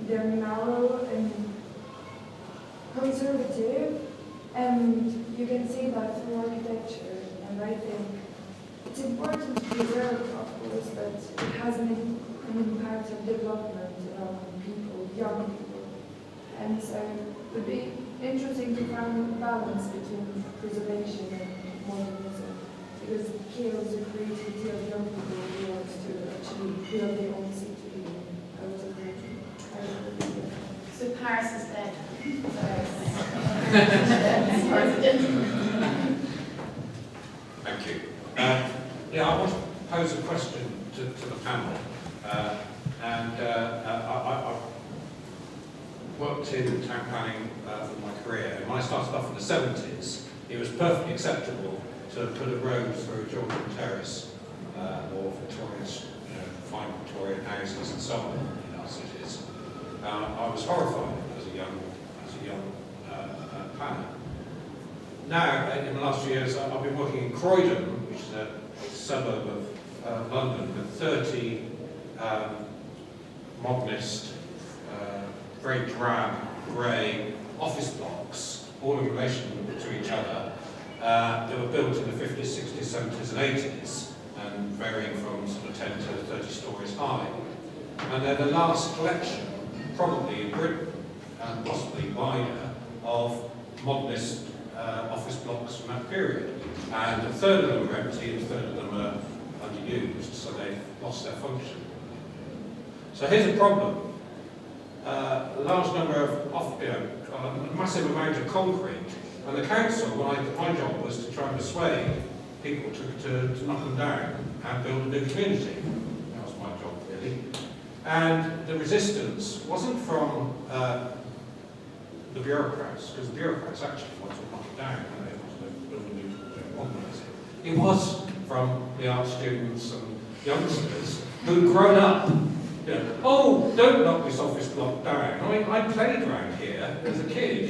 They're narrow and conservative, and you can see that through architecture. And I think it's important to preserve, of course, but it has an impact of development on people, young people. And so it would be interesting to find a balance between preservation and modernism, because it kills the creativity of young people who want to actually build their own city. I was agree. So Paris is dead. Thank you. Yeah, I want to pose a question to the panel. I've worked in town planning for my career. And when I started off in the 70s, it was perfectly acceptable to put a road through Georgian Terrace or Victorian, fine Victorian houses and so on in our cities. I was horrified as a young planner. Now, in the last few years, I've been working in Croydon, which is a suburb of London, with 30 modernist, very drab, grey office blocks, all in relation to each other, that were built in the 50s, 60s, 70s and 80s, and varying from sort of 10 to 30 stories high. And they're the last collection, probably in Britain, and possibly wider, of modernist office blocks from that period. And a third of them are empty, and a third of them are underused, so they've lost their function. So here's a problem. A large number of, a massive amount of concrete, and the council, my job was to try and persuade people to knock them down and build a new community. That was my job, really. And the resistance wasn't from the bureaucrats, because the bureaucrats actually wanted to knock it down and they wanted to build a new modernise it. It was from the art students and youngsters who'd grown up. Yeah. Oh, don't knock this office block down. I mean, I played around here as a kid,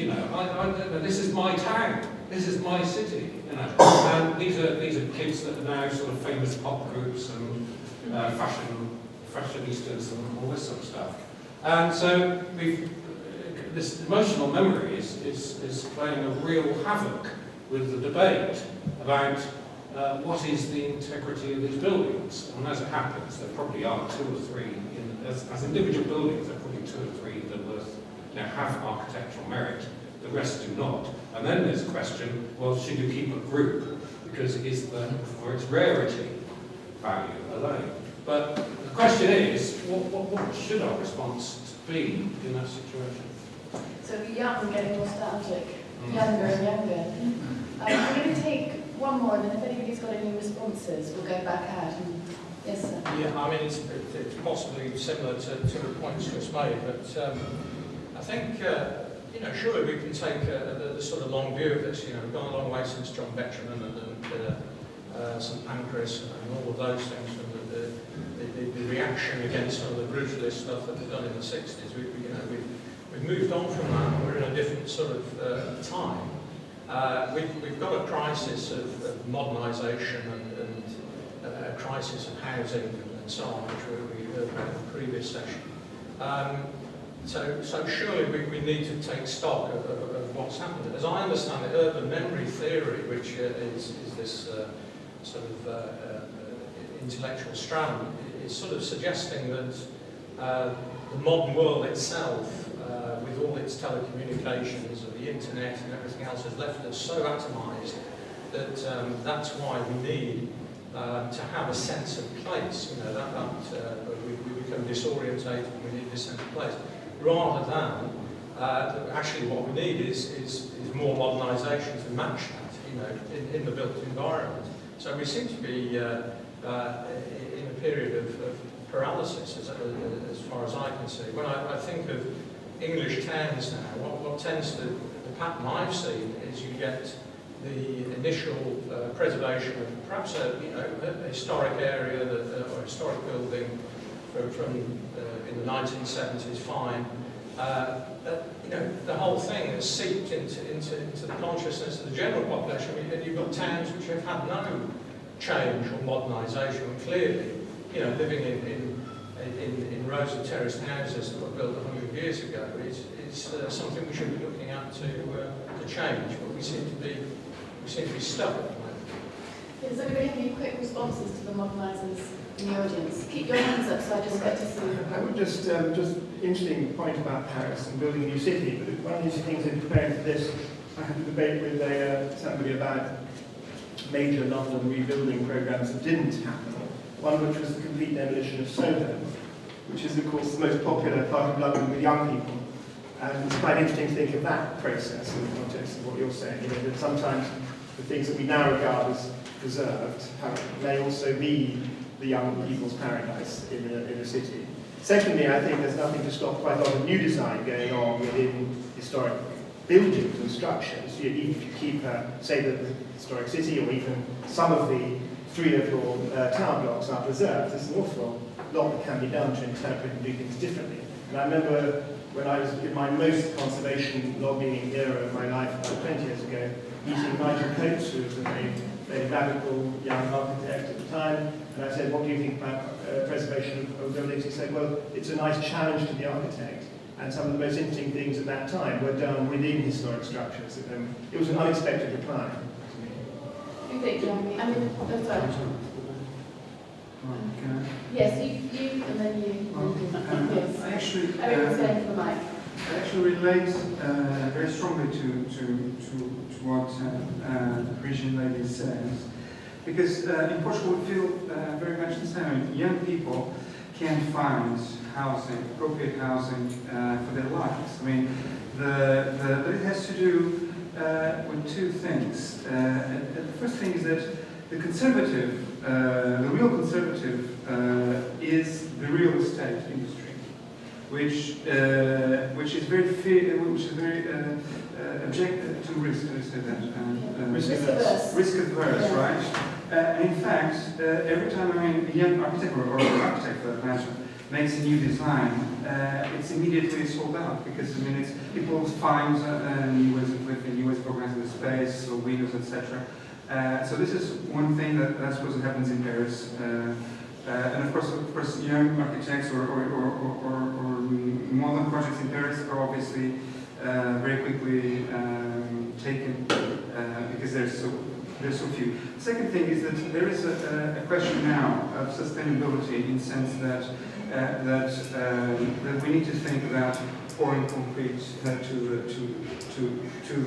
this is my town, this is my city, And these are kids that are now sort of famous pop groups and fashionistas and all this sort of stuff. And so this emotional memory is playing a real havoc with the debate about what is the integrity of these buildings. And as it happens, there probably are two or three, as individual buildings, there are probably two or three that have architectural merit, the rest do not. And then there's a question, well, should you keep a group? Because it is for its rarity value alone. But the question is, what should our response be in that situation? So young, getting nostalgic, younger and younger. I'm going to take one more, and then if anybody's got any responses, we'll go back out. Yes, sir. Yeah, I mean, it's possibly similar to the points just made, but I think, you know, surely we can take the sort of long view of this. You know, we've gone a long way since John Betjeman and St Pancras and all of those things, from the reaction against some of the brutalist stuff that we've done in the 60s. We've moved on from that, and we're in a different sort of time. We've got a crisis of modernisation and a crisis of housing and so on, which we heard about in the previous session. So surely we need to take stock of what's happened. As I understand it, urban memory theory, which is this sort of intellectual strand, is sort of suggesting that the modern world itself, with all its telecommunications and the internet and everything else, has left us so atomised that that's why we need to have a sense of place. You know, we become disorientated, we need this sense of place. Rather than, actually what we need is more modernisation to match that, you know, in the built environment. So we seem to be in a period of paralysis as far as I can see. When I think of English towns now, what tends to, the pattern I've seen is you get the initial preservation of perhaps a historic area or historic building from in the 1970s, fine. You know, the whole thing has seeped into the consciousness of the general population. I mean, you've got towns which have had no change or modernisation, and clearly, you know, living in rows of terraced houses that were built 100 years ago is something we should be looking at to change, but we seem to be stuck at the moment. Does anybody have any quick responses to the modernisers in the audience? Keep your hands up so I just get to see you. I would just interesting point about Paris and building a new city, but one of the things in preparing for this, I had a debate with somebody about major London rebuilding programmes that didn't happen. One which was the complete demolition of Soho, which is of course the most popular part of London with young people. And it's quite interesting to think of that process in the context of what you're saying, you know, that sometimes the things that we now regard as preserved may also be the young people's paradise in a city. Secondly, I think there's nothing to stop quite a lot of new design going on within historic buildings and structures. Even if you keep, say, the historic city, or even some of the three little town blocks are preserved, there's an awful lot that can be done to interpret and do things differently. And I remember when I was in my most conservation lobbying era of my life, about 20 years ago, meeting Nigel Coates, who was a very radical young architect at the time, and I said, what do you think about preservation of buildings? He said, well, it's a nice challenge to the architect, and some of the most interesting things at that time were done within historic structures. It was an unexpected reply to me. Do you think, Jeremy? I mean, that's right. Yes, you, and then you. Yes. Actually, Everyone's going for the mic. I actually relate very strongly to what the Parisian lady says, because in Portugal we feel very much the same. Young people can't find housing, appropriate housing for their lives. I mean, but it has to do with two things. The first thing is that the conservative, the real conservative, is the real estate industry, which is very objective to risk. I say that risk averse, Yeah. right? And in fact, every time a young architect or an architect for that matter makes a new design, it's immediately sold out, because people find new ways of living, new ways of organizing the space, or windows, etc. So this is one thing that's what happens in Paris, and of course, young architects or modern projects in Paris are obviously very quickly taken because there's so few. The second thing is that there is a question now of sustainability, in the sense that we need to think about pouring concrete to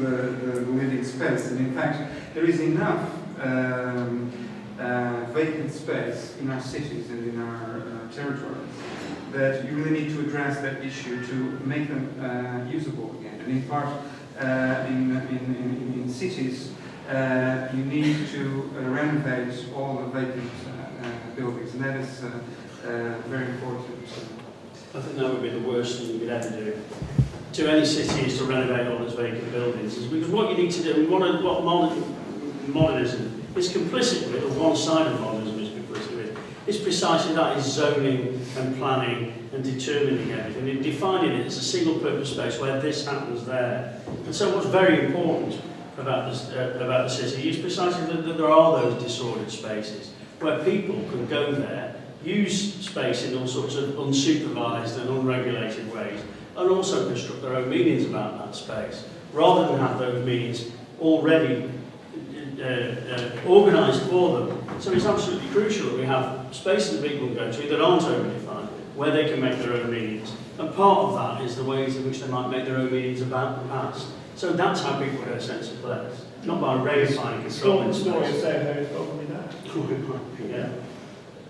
the living space, and in fact there is enough vacant space in our cities and in our territories that you really need to address that issue to make them usable again. And in part, in cities, you need to renovate all the vacant buildings, and that is very important. I think that would be the worst thing you could ever do. to any city is to renovate all its vacant buildings. Is because what you need to do, what modernism is complicit with, or one side of modernism is complicit with, is precisely that, is zoning and planning and determining everything, and defining it as a single purpose space where this happens there. And so what's very important about the city is precisely that there are those disordered spaces where people can go there, use space in all sorts of unsupervised and unregulated ways, and also construct their own meanings about that space, rather than have those meanings already organised for them. So it's absolutely crucial that we have spaces that people can go to that aren't over-defined, where they can make their own meanings. And part of that is the ways in which they might make their own meanings about the past. So that's how people get a sense of place, not by redefining controlling space. The story of Soho is probably that. Yeah.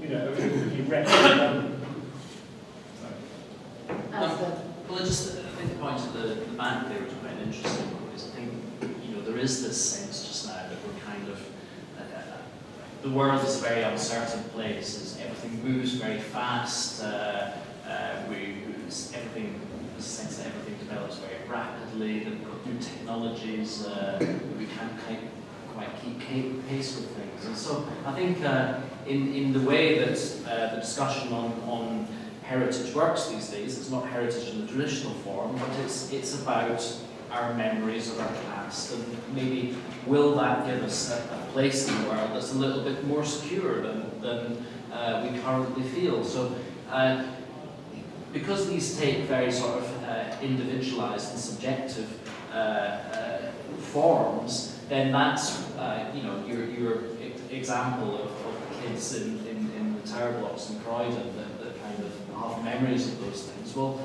You know, if you reckon Well, I think the point of the map there was quite interesting, because I think, you know, there is this sense just now that we're kind of, the world is a very uncertain place, everything moves very fast, everything, there's a sense that everything develops very rapidly, that we've got new technologies, we can't quite keep pace with things. And so I think in the way that the discussion on heritage works these days, it's not heritage in the traditional form, but it's about our memories of our past, and maybe will that give us a place in the world that's a little bit more secure than we currently feel. So because these take very sort of individualized and subjective forms, then that's you know, your example of kids in the tower blocks in Croydon that kind of have memories of those things. Well,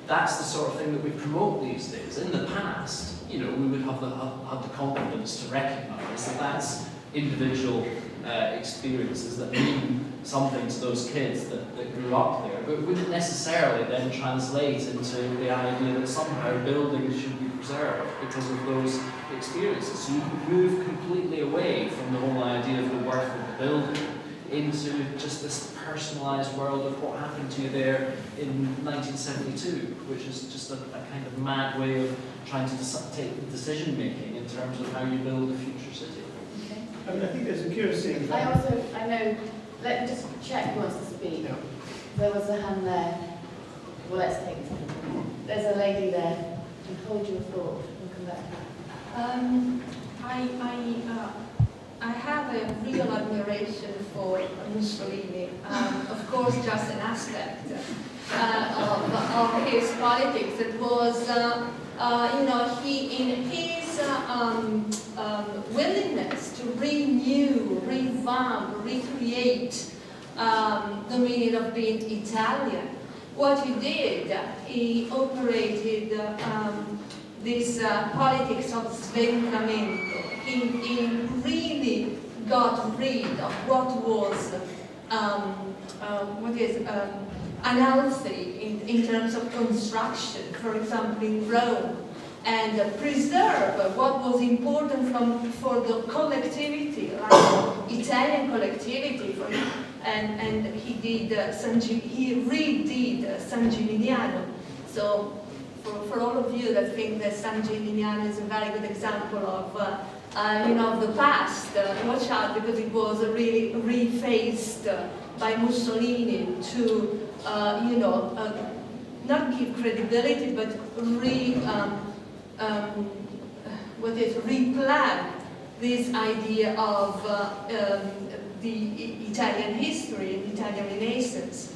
that's the sort of thing that we promote these days. In the past, you know, we would have the confidence to recognise that that's individual experiences that mean something to those kids that grew up there, but it wouldn't necessarily then translate into the idea that somehow buildings should be preserved because of those experiences. So you move completely away from the whole idea of the worth of the building into just this personalised world of what happened to you there in 1972, which is just a kind of mad way of trying to take decision making in terms of how you build a future city. Okay. I mean, I think there's a curious thing. I know, let me just check who wants to speak. Yeah. There was a hand there. Well, let's take it. There's a lady there. And hold your thought. We'll come back. I have a real admiration for Mussolini. Of course, just an aspect of his politics. It was, you know, in his willingness to renew, revamp, recreate the meaning of being Italian. What he did, he operated this politics of sventramento. He really got rid of what was unhealthy in terms of construction, for example in Rome, and preserve what was important for the collectivity, like Italian collectivity, and he redid San Gimignano. So for all of you that think that San Gimignano is a very good example of you know, the past, watch out, because it was really refaced by Mussolini to, you know, not give credibility, but replan this idea of the Italian history, the Italian Renaissance.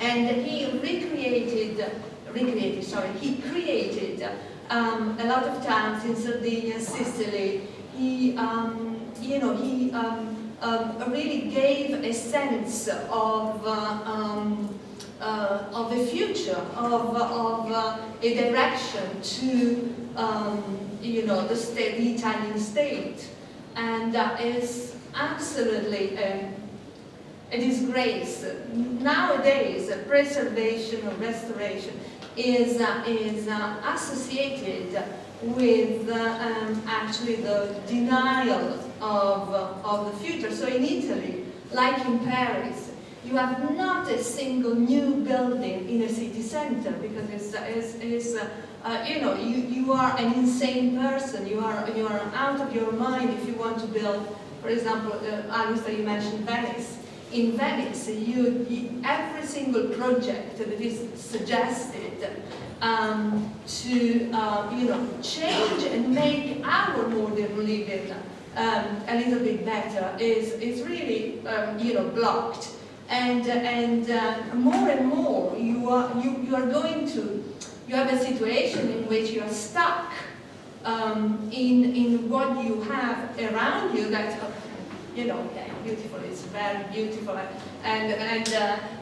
And he created a lot of towns in Sardinia, Sicily. He, you know, he really gave a sense of a future, of a direction to, you know, the state, the Italian state, and is absolutely a disgrace. Nowadays, preservation or restoration is associated with actually the denial of the future. So in Italy, like in Paris, you have not a single new building in a city center, because you are an insane person. You are out of your mind if you want to build. For example, Alastair, you mentioned Venice. In Venice, every single project that is suggested to change and make our modern living a little bit better is really blocked. And more and more you have a situation in which you are stuck in what you have around you that okay, beautiful, it's very beautiful, and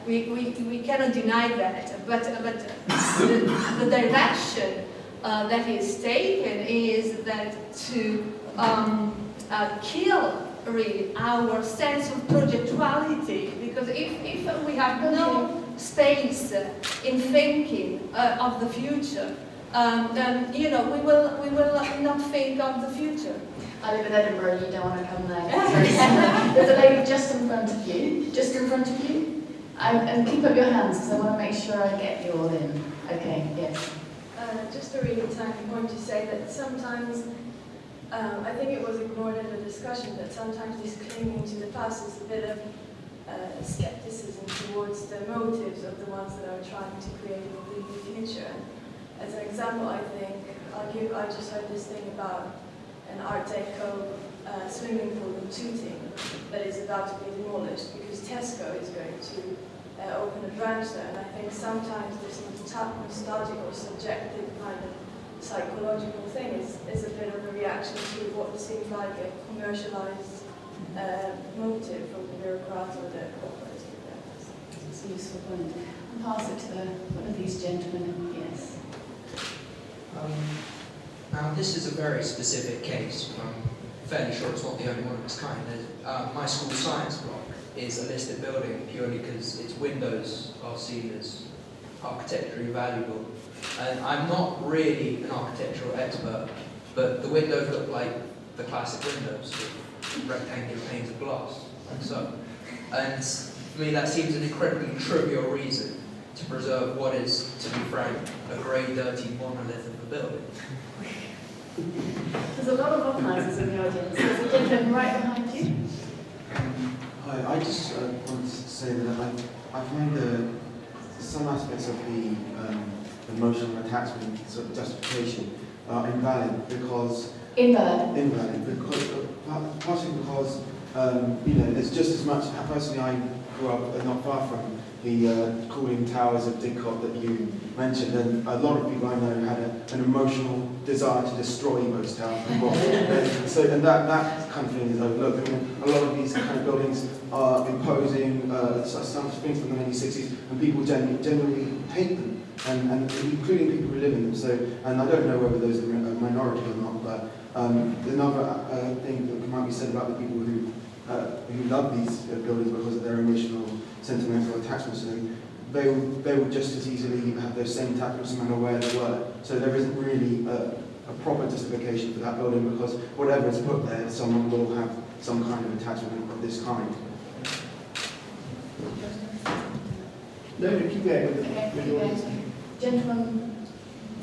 we cannot deny that, but the direction that is taken is that to kill really our sense of projectuality, because if we have no space in thinking of the future, then we will not think of the future. I live in Edinburgh, you don't want to come there. There's a lady just in front of you, and keep up your hands because I want to make sure I get you all in. Okay, yes. Just a really tiny point to say that sometimes, I think it was ignored in the discussion, that sometimes this clinging to the past is a bit of skepticism towards the motives of the ones that are trying to create a new future. As an example, I think, I just heard this thing about an Art Deco swimming pool in Tooting that is about to be demolished because Tesco is going to open a branch there. And I think sometimes this nostalgic or subjective kind of psychological thing is a bit of a reaction to what seems like a commercialized motive from the bureaucrats or the corporates. It's a useful point. I'll pass it to one of these gentlemen. Yes. Now, this is a very specific case. I'm fairly sure it's not the only one of its kind. My school science block is a listed building purely because its windows are seen as architecturally valuable. And I'm not really an architectural expert, but the windows look like the classic windows with rectangular panes of glass, like so. And for me, that seems an incredibly trivial reason to preserve what is, to be frank, a grey, dirty monolith of a building. There's a lot of organisers in the audience. There's a gentleman right behind you. Hi, I just wanted to say that I find some aspects of the emotional attachment sort of justification are invalid because partially because there's just as much. Personally, I grew up not far from the cooling towers of Didcot that you mentioned, and a lot of people I know had an emotional desire to destroy those towers. And that kind of thing is overlooked. I mean, a lot of these kind of buildings are imposing, some things from the 1960s, and people generally hate them, and including people who live in them. So, and I don't know whether those are a minority or not, but another thing that might be said about the people who love these buildings because of their emotional, sentimental attachments to them, they would just as easily have those same attachments no matter where they were. So there isn't really a proper justification for that building because whatever is put there, someone will have some kind of attachment of this kind. No, keep going. Okay, gentleman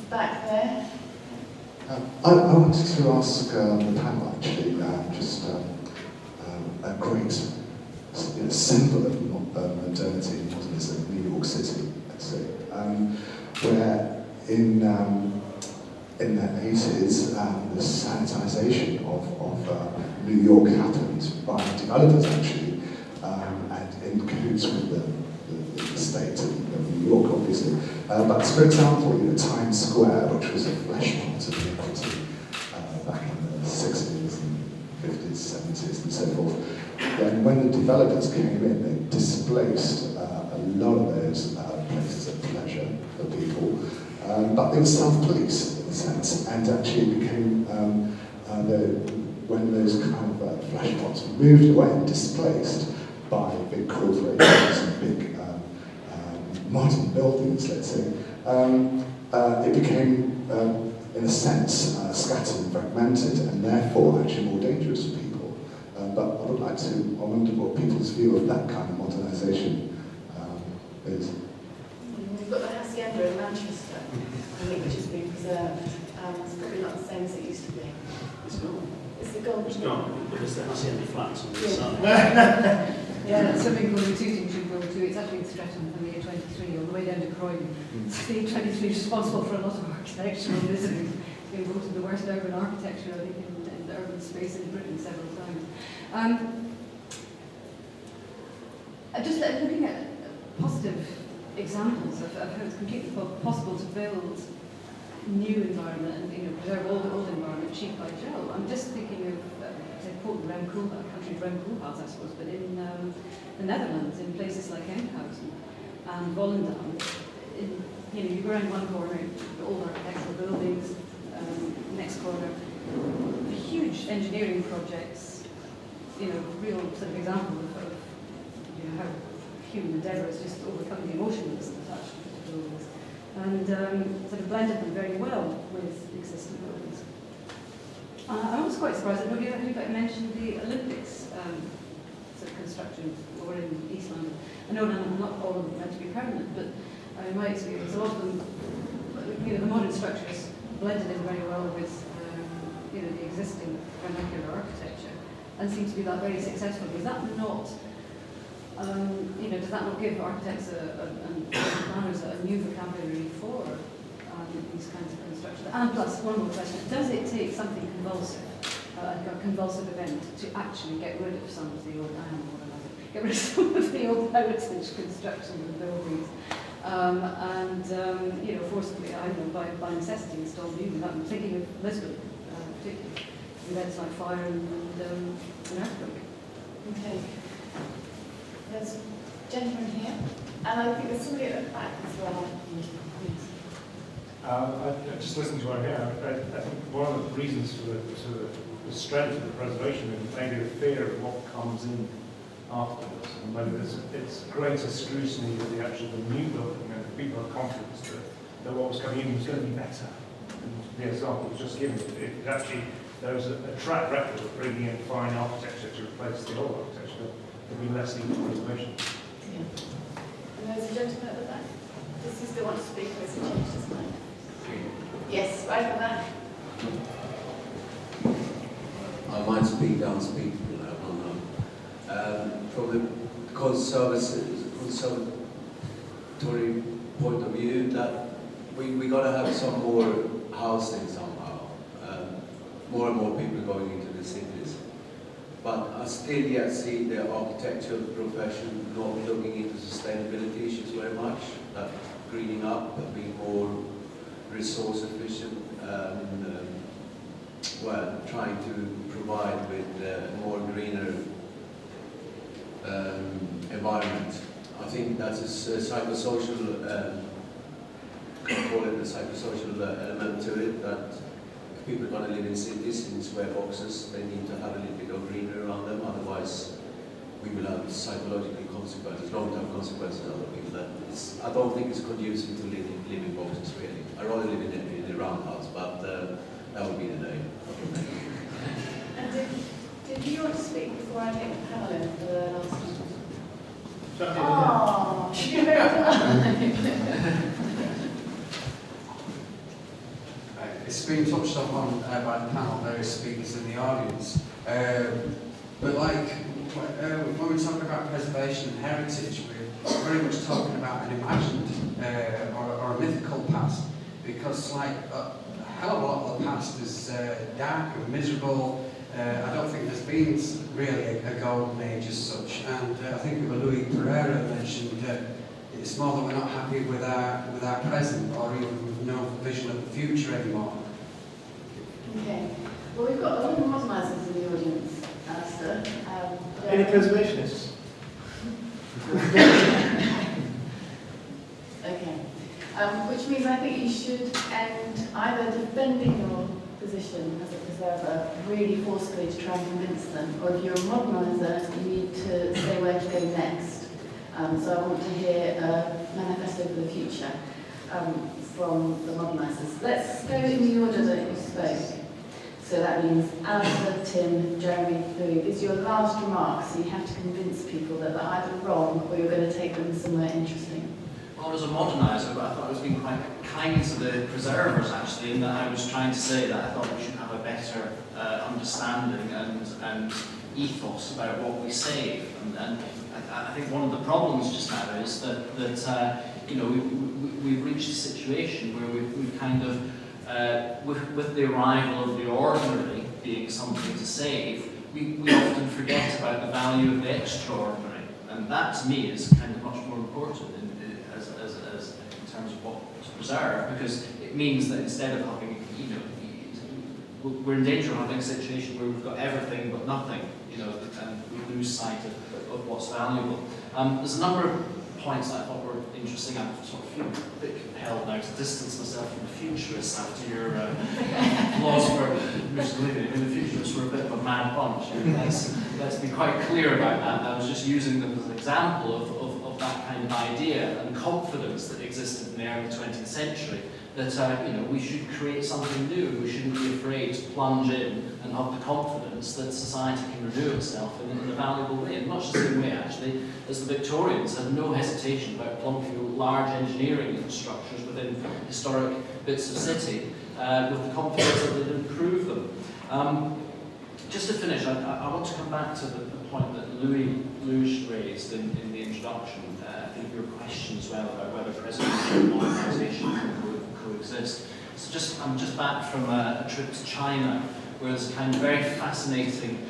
back there. I wanted to ask the panel actually, just a great symbol of modernity and modernism in New York City, let's say, where in the 80s the sanitisation of New York happened by developers actually, and in cahoots with the state of New York, obviously. But for example, Times Square, which was a flesh pot of iniquity back in the 60s and 50s, 70s, and so forth. Then when the developers came in, they displaced a lot of those places of pleasure for people, but they were self-policed in a sense, and actually became, when those kind of flesh pots were moved away and displaced by big corporations and big modern buildings, let's say, it became, in a sense, scattered and fragmented, and therefore actually more dangerous for people. But I would like to, I wonder what people's view of that kind of modernisation is. We've got the hacienda in Manchester, I think, which has been preserved. It's probably not the same as it used to be. It's not. It's the gold. It's not, because the hacienda flats on the Yeah. side. Yeah, that's something called the two things you go to. It's actually in Streatham from the A23 all the way down to Croydon. The A23 is responsible for a lot of architectural visiting. It's been voted the worst urban architecture, I think, in the urban space in Britain several times. Just looking at positive examples of how it's completely possible to build new environment and preserve old environment cheap by gel. I'm just thinking of say Porto, countries around Koolhaas, I suppose, but in the Netherlands, in places like Enkhuizen and Volendam, you go around one corner, the old architectural buildings, next corner, huge engineering projects, real sort of example of how human endeavour has just overcome the emotions attached to the buildings, and sort of blended them very well with existing buildings. I was quite surprised that nobody mentioned the Olympics sort of construction over in East London. I know not all of them meant to be permanent, but in my experience, a lot of them, the modern structures blended in very well with the existing vernacular architecture, and seem to be that very successful. Is that not does that not give architects and planners a new vocabulary for these kinds of construction? And plus, one more question: does it take something convulsive, a convulsive event, to actually get rid of some of the old get rid of some of the old heritage construction of the buildings, and forcibly, I don't know, by necessity, install new? I'm thinking of Lisbon, particularly events like fire and an earthquake. Okay. There's a gentleman here, and I think there's somebody at the back as well. Yes. I just listening to what I hear, I think one of the reasons for the strength of the preservation is maybe the fear of what comes in afterwards, and whether it's greater scrutiny of the new building, and people are confident that what was coming in was going to be better. And the example was just given, it actually, there was a track record of bringing in fine architecture to replace the old architecture. There'll be less need for preservation. Yeah. And there's a gentleman at the back. Does he still want to speak, or has he changed his mind? Yes, right at the back. I might speak, don't speak, I don't know. From the conservatory point of view, that we got to have some more housing somehow. More and more people going into the cities. But I still yet see the architectural profession not looking into sustainability issues very much, that greening up, being more resource efficient, trying to provide with more greener environment. I think that's a psychosocial, can call it a psychosocial element to it, that if people are going to live in cities, in square boxes, they need to have a little bit of greenery around them, otherwise we will have psychological consequences, long-term consequences on other people. I don't think it's conducive to living boxes, really. I'd rather live in a roundhouse, but that would be the name. And did you want to speak before I get the panel in for the last one? Oh, you're very polite. It's been touched upon by the panel, various speakers in the audience. But when we talk about preservation and heritage, we're very much talking about an imagined or a mythical past, because a hell of a lot of the past is dark and miserable. I don't think there's been really a golden age as such, and I think Louis Pereira mentioned it's more that we're not happy with our present, or even with no vision of the future anymore. Okay. Well, we've got a lot of modernisers in the audience, Alastair. Any preservationists? Okay. Which means I think you should end either defending your position as a preserver really forcefully to try and convince them, or if you're a moderniser, you need to say where to go next. So I want to hear a manifesto for the future from the modernisers. Let's go in the order that you spoke. So that means Alastair, Tim, Jeremy, Louis. These are your last remarks, so you have to convince people that they're either wrong or you're going to take them somewhere interesting. Well, I was a moderniser, but I thought I was being quite kind to the preservers, actually, in that I was trying to say that I thought we should have a better understanding and ethos about what we save. And I think one of the problems just now is that you know, we've reached a situation where we've kind of, with the arrival of the ordinary being something to save, we often forget about the value of the extraordinary. And that, to me, is kind of much more important in terms of what to preserve, because it means that instead of having, you know, we're in danger of having a situation where we've got everything but nothing, you know, and we lose sight of what's valuable. There's a number of points that I thought were interesting. I sort of feel a bit compelled now to distance myself from the Futurists after your applause for Mussolini. I mean, the Futurists were a bit of a mad bunch. Let's be quite clear about that. I was just using them as an example of that kind of idea and confidence that existed in the early 20th century, that you know, we should create something new. We shouldn't be afraid to plunge in and have the confidence that society can renew itself in a valuable way. In much the same way, actually, as the Victorians had no hesitation about plunking large engineering infrastructures within historic bits of city with the confidence that they'd improve them. Just to finish, I want to come back to the point that Louis raised in the introduction. I think your question as well about whether preservation and modernisation can coexist. So I'm just back from a trip to China, where there's a kind of very fascinating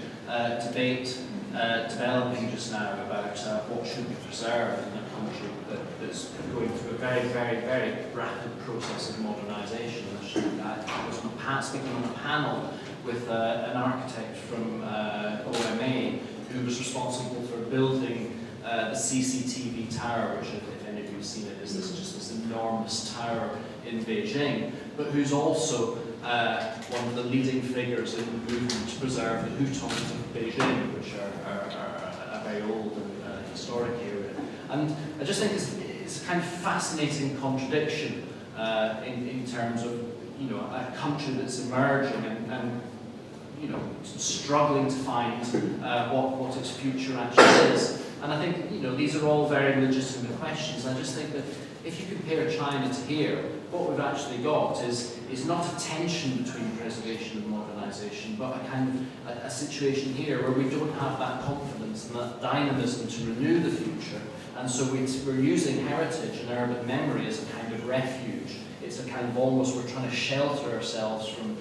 debate developing just now about what should be preserved in a country that's going through a very, very, very rapid process of modernisation. I was speaking on a panel with an architect from OMA who was responsible for building the CCTV tower, which, if any of you have seen it, is just this enormous tower in Beijing, but who's also one of the leading figures in the movement to preserve the hutongs of Beijing, which are a very old and historic area. And I just think it's a kind of fascinating contradiction in terms of, you know, a country that's emerging and you know, struggling to find what its future actually is. And I think, you know, these are all very legitimate questions. I just think that if you compare China to here, what we've actually got is not a tension between preservation and modernisation, but a kind of a situation here where we don't have that confidence and that dynamism to renew the future. And so we're using heritage and urban memory as a kind of refuge. It's a kind of almost, we're trying to shelter ourselves from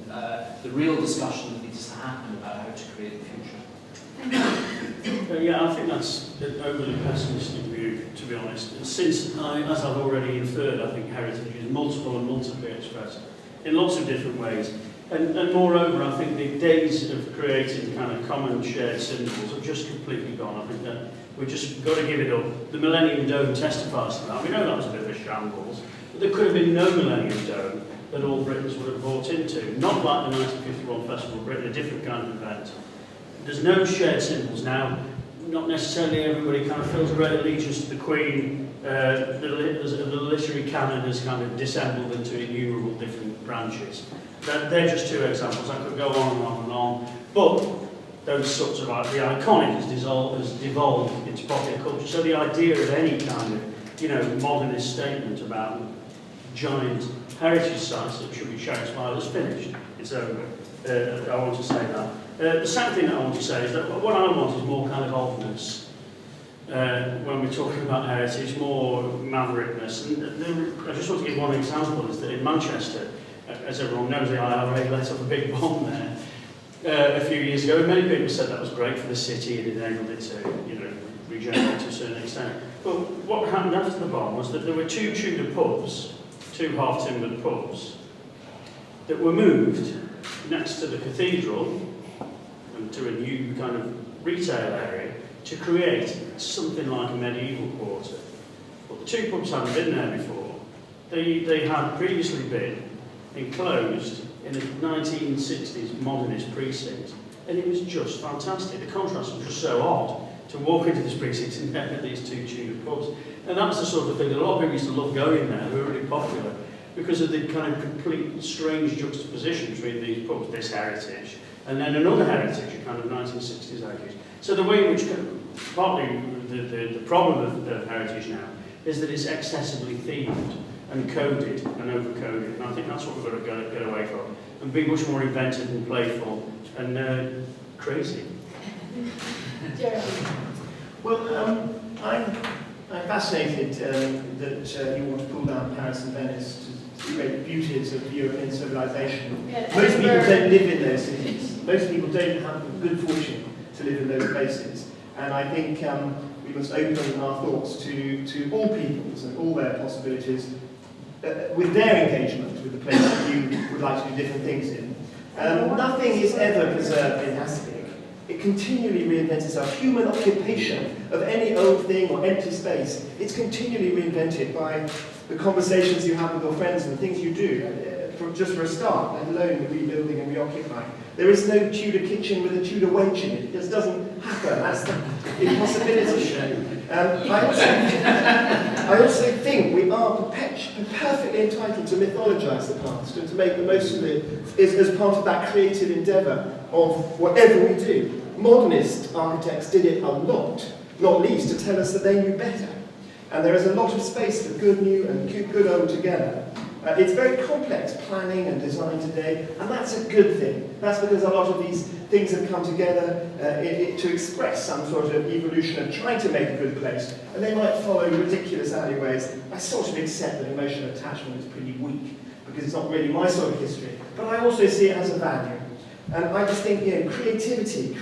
the real discussion that needs to happen about how to create the future. Yeah, I think that's an overly pessimistic view, to be honest. And since, as I've already inferred, I think heritage is multiple and multiply expressed in lots of different ways. And moreover, I think the days of creating kind of common shared symbols have just completely gone. I think that we've just got to give it up. The Millennium Dome testifies to that. We know that was a bit of a shambles, but there could have been no Millennium Dome that all Britons would have bought into. Not like the 1951 Festival of Britain, a different kind of event. There's no shared symbols now. Not necessarily everybody kind of feels great allegiance to the Queen. The literary canon has kind of dissembled into innumerable different branches. They're just two examples. I could go on and on and on. But those sorts of, the iconic has devolved into popular culture. So the idea of any kind of, you know, modernist statement about giant heritage sites that should be shown smile is finished. It's over. I want to say that. The second thing that I want to say is that what I want is more kind of oddness. When we're talking about heritage, more maverickness. And I just want to give one example, is that in Manchester, as everyone knows, the IRA let off a big bomb there a few years ago. Many people said that was great for the city and enabled it to, you know, regenerate to a certain extent. But what happened after the bomb was that there were two Tudor pubs, two half-timbered pubs, that were moved next to the cathedral and to a new kind of retail area to create something like a medieval quarter. But the two pubs hadn't been there before. They had previously been enclosed in a 1960s modernist precinct, and it was just fantastic. The contrast was just so odd to walk into this precinct and get these two Tudor pubs. And that's the sort of thing that a lot of people used to love going there, they were really popular. because of the kind of complete strange juxtaposition between these pubs, this heritage, and then another heritage, a kind of 1960s heritage. So the way in which, partly the problem of heritage now is that it's excessively themed and coded and over-coded, and I think that's what we've got to get away from, and be much more inventive and playful and crazy. Well, I'm fascinated that you want to pull down Paris and Venice to the great beauties of European civilization. Yeah, most people don't live in those cities. Most people don't have the good fortune to live in those places. And I think we must open our thoughts to all peoples and all their possibilities with their engagement with the place that you would like to do different things in. Nothing is ever preserved in aspect. It continually reinvents itself. Human occupation of any old thing or empty space, it's continually reinvented by the conversations you have with your friends and the things you do, just for a start, let alone the rebuilding and reoccupying. There is no Tudor kitchen with a Tudor wench in it. It just doesn't happen. That's the impossibility. I also think we are perfectly entitled to mythologise the past and to make the most of it as part of that creative endeavour of whatever we do. Modernist architects did it a lot, not least to tell us that they knew better. And there is a lot of space for good new and good old together. It's very complex planning and design today, and that's a good thing. That's because a lot of these things have come together to express some sort of evolution of trying to make a good place, and they might follow ridiculous alleyways. I sort of accept that emotional attachment is pretty weak, because it's not really my sort of history, but I also see it as a value. And I just think, creativity,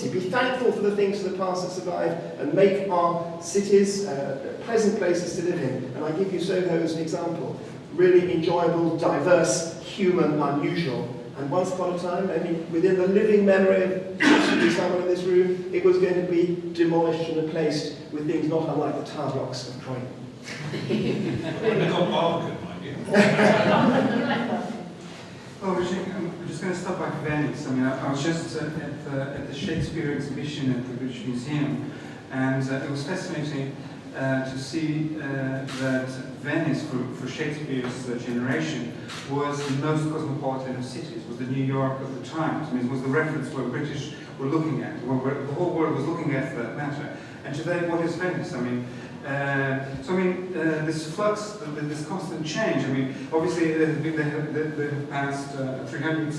be thankful for the things of the past that survive, and make our cities pleasant places to live in. And I give you Soho as an example. Really enjoyable, diverse, human, unusual. And once upon a time, maybe within the living memory of possibly someone in this room, it was going to be demolished and replaced with things not unlike the tar blocks of Croydon. Oh, I'm just going to stop by Venice. I mean, I was just at the Shakespeare exhibition at the British Museum, and it was fascinating to see that Venice, for Shakespeare's generation, was the most cosmopolitan of cities, was the New York of the times. I mean, it was the reference where British were looking at, where the whole world was looking at for that matter. And today, what is Venice? I mean, this flux, this constant change. I mean, obviously they have passed 400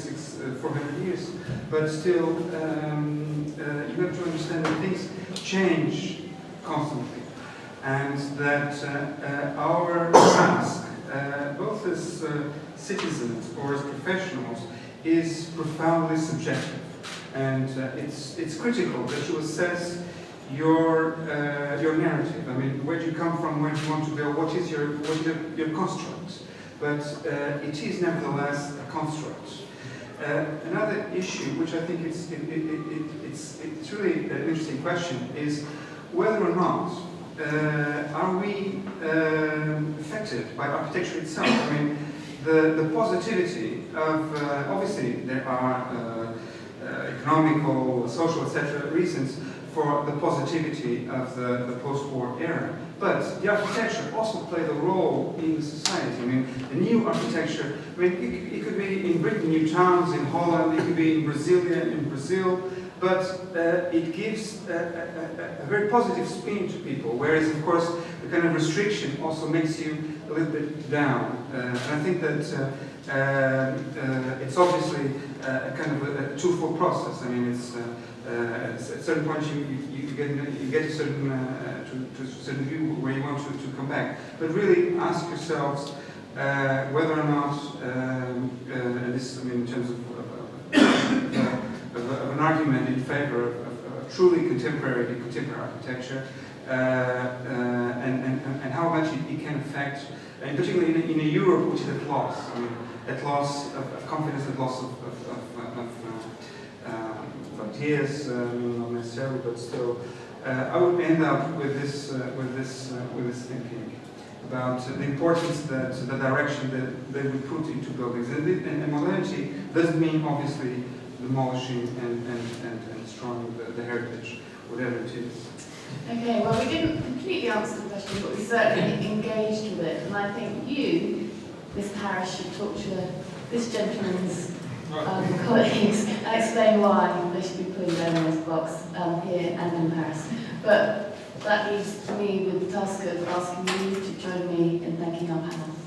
years, but still, you have to understand that things change constantly, and that our task, both as citizens or as professionals, is profoundly subjective, and it's critical that you assess your narrative. I mean, where do you come from? Where do you want to go? What is your construct? But it is nevertheless a construct. Another issue, which I think it's really an interesting question, is whether or not are we affected by architecture itself. I mean, the positivity of obviously there are economical, social, etc. reasons for the positivity of the post-war era. But the architecture also played a role in the society. I mean, the new architecture, I mean, it could be in Britain, new towns, in Holland, it could be in Brasilia, in Brazil, but it gives a very positive spin to people, whereas, of course, the kind of restriction also makes you a little bit down. And I think that it's obviously a kind of a twofold process. I mean, it's at a certain point you get a certain view where you want to come back. But really ask yourselves whether or not, and this, I mean, in terms of an argument in favor of truly contemporary architecture, and how much it can affect, and particularly in a Europe which is at loss. I mean, at loss of confidence, at loss of ideas, not necessarily, but still. I would end up with this thinking about the importance that the direction that they would put into buildings, and modernity doesn't mean obviously demolishing and destroying the heritage, whatever it is. Okay, well, we didn't completely answer the question, but we certainly engaged with it, and I think you Miss Parrish should talk to this gentleman's colleagues and explain why they should be putting down those blocks here and in Paris. But that leaves me with the task of asking you to join me in thanking our panel.